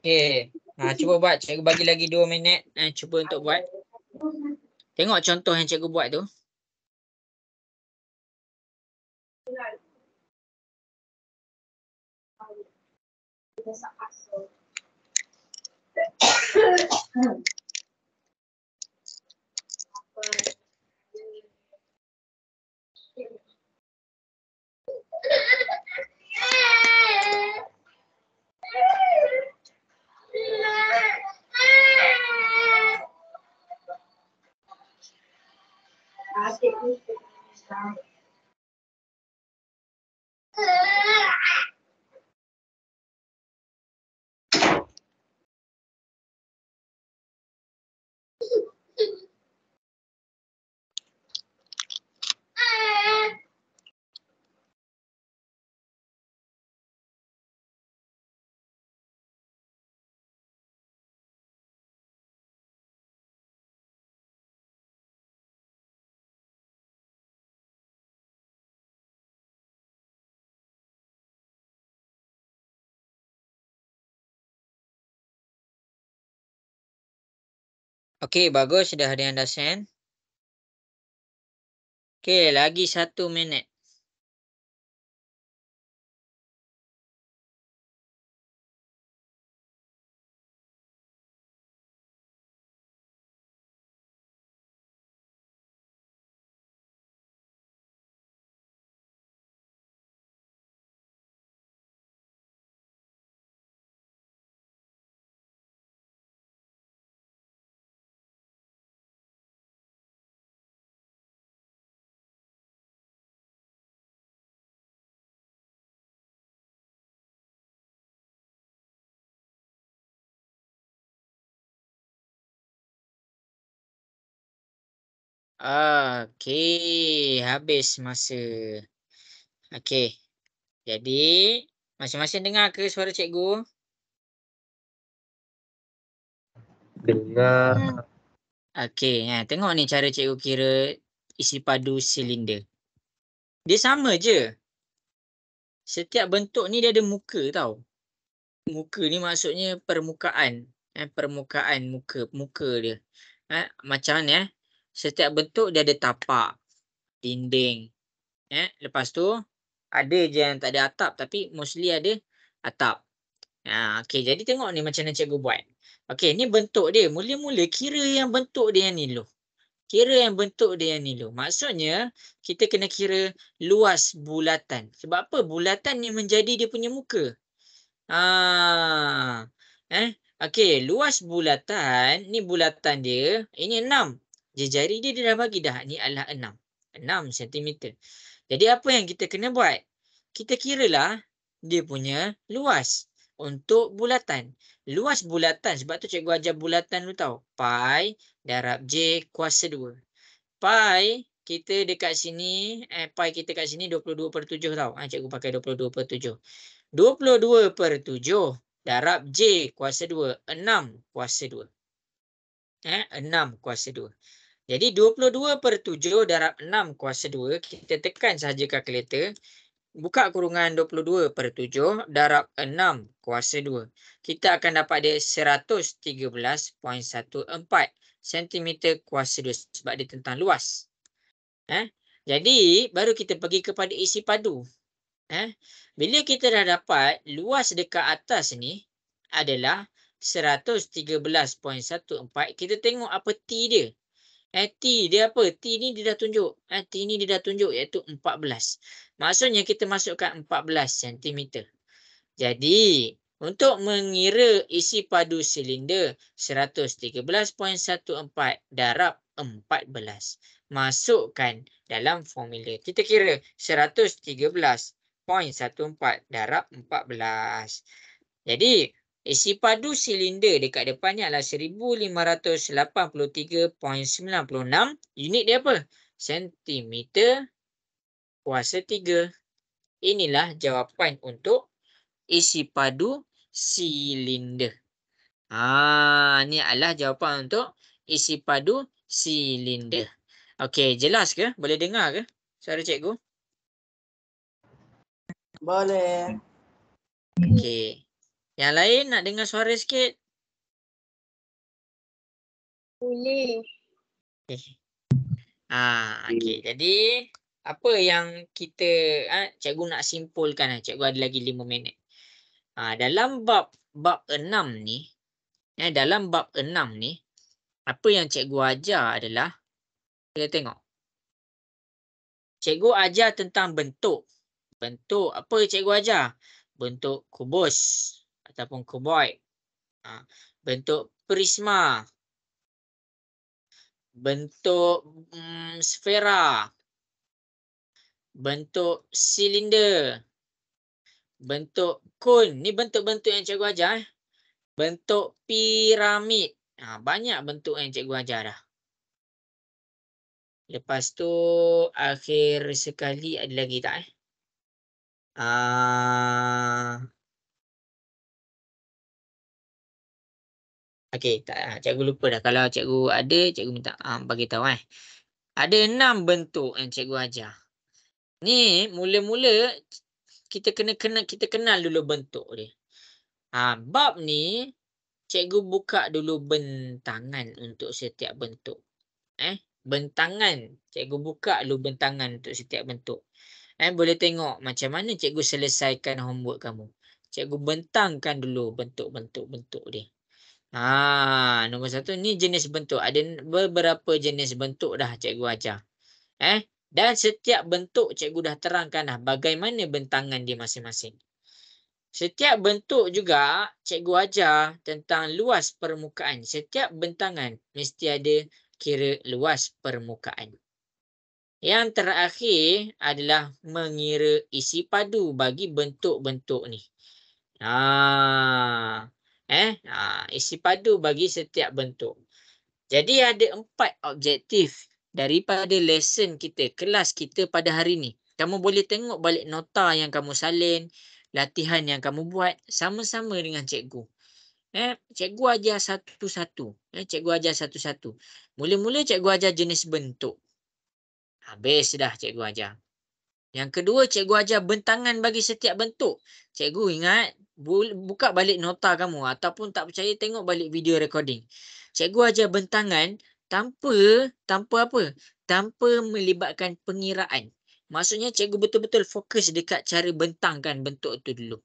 Okey. Cuba buat. Cikgu bagi lagi 2 minit. Cuba untuk buat. Tengok contoh yang cikgu buat tu. Okey, bagus. Sudah ada yang dah send. Okey, lagi 1 minit. Okey, habis masa. Okey. Jadi, masing-masing dengar ke suara cikgu? Dengar. Okey, tengok ni cara cikgu kira isi padu silinder. Dia sama je. Setiap bentuk ni dia ada muka tau. Muka ni maksudnya permukaan. Permukaan muka dia. Macam ni setiap bentuk dia ada tapak, dinding. Lepas tu ada je yang tak ada atap tapi mostly ada atap. Okey, jadi tengok ni macam mana cikgu buat. Okey, ni bentuk dia. Mula-mula kira yang bentuk dia yang ni dulu. Kira yang bentuk dia yang ni dulu. Maksudnya kita kena kira luas bulatan. Sebab apa? Bulatan ni menjadi dia punya muka. Okey, luas bulatan, ni bulatan dia, ini 6. Jari dia dah bagi dah, ni adalah 6. 6 cm. Jadi apa yang kita kena buat? Kita kiralah dia punya luas untuk bulatan. Luas bulatan, sebab tu cikgu ajar bulatan dulu tau. Pi darab J kuasa 2. Pi kita dekat sini, pi kita kat sini 22/7 tau. Cikgu pakai 22/7. 22/7 darab J kuasa 2. 6 kuasa 2. 6 kuasa 2. Jadi 22/7 darab 6 kuasa 2. Kita tekan sahaja kalkulator. Buka kurungan 22/7 darab 6 kuasa 2. Kita akan dapat dia 113.14 cm kuasa 2. Sebab dia tentang luas. Jadi baru kita pergi kepada isi padu. Bila kita dah dapat luas dekat atas ni adalah 113.14, kita tengok apa T dia. T dia apa? T ni dia dah tunjuk. T ni dia dah tunjuk iaitu 14. Maksudnya kita masukkan 14 cm. Jadi untuk mengira isi padu silinder 113.14 darab 14. Masukkan dalam formula. Kita kira 113.14 darab 14. Jadi isi padu silinder dekat depan ni adalah 1583.96. Unit dia apa? Sentimeter kuasa 3. Inilah jawapan untuk isi padu silinder. Ni adalah jawapan untuk isi padu silinder. Okey, jelas ke? Boleh dengar ke suara cikgu? Boleh. Okey. Yang lain nak dengar suara sikit? Boleh. Okey. Jadi apa yang kita cikgu nak simpulkan? Cikgu ada lagi 5 minit. Dalam bab 6 ni, dalam bab 6 ni, apa yang cikgu ajar adalah, kita tengok. Cikgu ajar tentang bentuk. Bentuk apa cikgu ajar? Bentuk kubus ataupun kuboid. Bentuk prisma. Bentuk sfera. Bentuk silinder. Bentuk kon. Ni bentuk-bentuk yang cikgu ajar. Bentuk piramid. Banyak bentuk yang cikgu ajar dah. Lepas tu akhir sekali ada lagi tak? Okey, tak, cikgu lupa dah. Kalau cikgu ada, cikgu minta bagi tahu Ada 6 bentuk yang cikgu ajar. Ni mula-mula kita kenal dulu bentuk dia. Bab ni cikgu buka dulu bentangan untuk setiap bentuk. Bentangan. Cikgu buka dulu bentangan untuk setiap bentuk. Boleh tengok macam mana cikgu selesaikan homework kamu. Cikgu bentangkan dulu bentuk-bentuk dia. Nombor 1 ni jenis bentuk. Ada beberapa jenis bentuk dah cikgu ajar. Dan setiap bentuk cikgu dah terangkan dah bagaimana bentangan dia masing-masing. Setiap bentuk juga cikgu ajar tentang luas permukaan. Setiap bentangan mesti ada kira luas permukaan. Yang terakhir adalah mengira isi padu bagi bentuk-bentuk ni. Isi padu bagi setiap bentuk. Jadi ada 4 objektif daripada lesson kita, kelas kita pada hari ni. Kamu boleh tengok balik nota yang kamu salin, latihan yang kamu buat sama-sama dengan cikgu. Cikgu ajar satu-satu. Cikgu ajar satu-satu. Mula-mula cikgu ajar jenis bentuk. Habis dah cikgu ajar. Yang kedua, cikgu ajar bentangan bagi setiap bentuk. Cikgu ingat, buka balik nota kamu ataupun tak percaya tengok balik video recording. Cikgu ajar bentangan tanpa apa? Tanpa melibatkan pengiraan. Maksudnya cikgu betul-betul fokus dekat cara bentangkan bentuk tu dulu.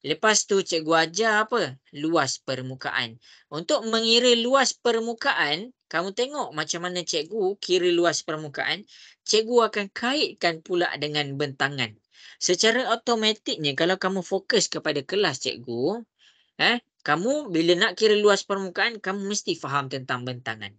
Lepas tu cikgu ajar apa? Luas permukaan. Untuk mengira luas permukaan, kamu tengok macam mana cikgu kira luas permukaan. Cikgu akan kaitkan pula dengan bentangan. Secara automatiknya kalau kamu fokus kepada kelas cikgu, kamu bila nak kira luas permukaan, kamu mesti faham tentang bentangan.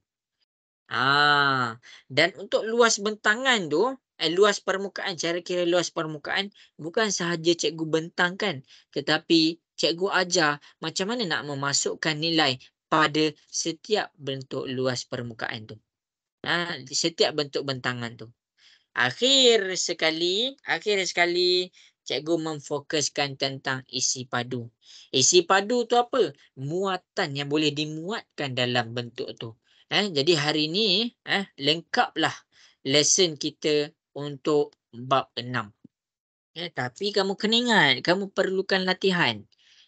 Dan untuk luas bentangan tu, luas permukaan, cara kira luas permukaan bukan sahaja cikgu bentangkan, tetapi cikgu ajar macam mana nak memasukkan nilai pada setiap bentuk luas permukaan tu. Setiap bentuk bentangan tu. Akhir sekali cikgu memfokuskan tentang isi padu. Isi padu tu apa? Muatan yang boleh dimuatkan dalam bentuk tu. Jadi hari ni lengkaplah lesson kita untuk bab 6. Tapi kamu kena ingat, kamu perlukan latihan.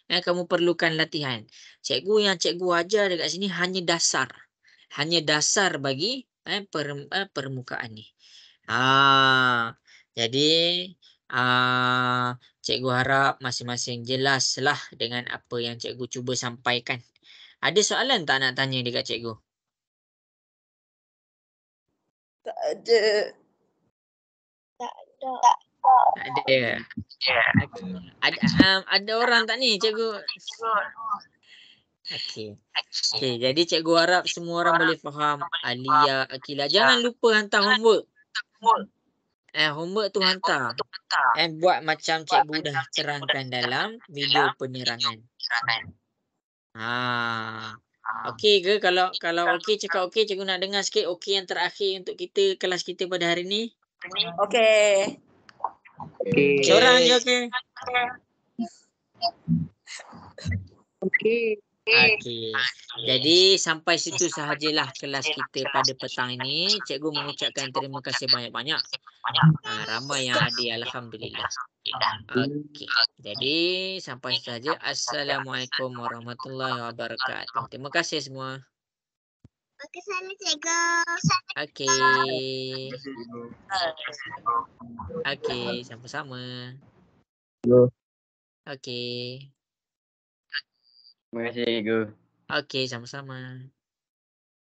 Kamu perlukan latihan. Cikgu yang cikgu ajar dekat sini hanya dasar. Hanya dasar bagi permukaan ni. Jadi cikgu harap masing-masing jelaslah dengan apa yang cikgu cuba sampaikan. Ada soalan tak nak tanya dekat cikgu? Tak ada. Tak ada. Ada orang tak ni cikgu? Okey. Jadi cikgu harap semua orang boleh faham. Alia, Akilah. Jangan lupa hantar homework. Homework tu hantar. Buat macam cikgu dah terangkan dalam video penerangan. Okey ke? Kalau okey, cakap okey, cikgu nak dengar sikit okey yang terakhir untuk kita, kelas kita pada hari ni. Okey. Seorang je okey. Okey. Okey. Jadi sampai situ sahajalah kelas kita pada petang ini. Cikgu mengucapkan terima kasih banyak-banyak. Ramai yang hadir, alhamdulillah. Okey. Jadi sampai situ saja. Assalamualaikum warahmatullahi wabarakatuh. Terima kasih semua. Okey, sana cikgu. Okey. Okey, sama-sama. Okey. Terima kasih, cikgu. Okey, sama-sama.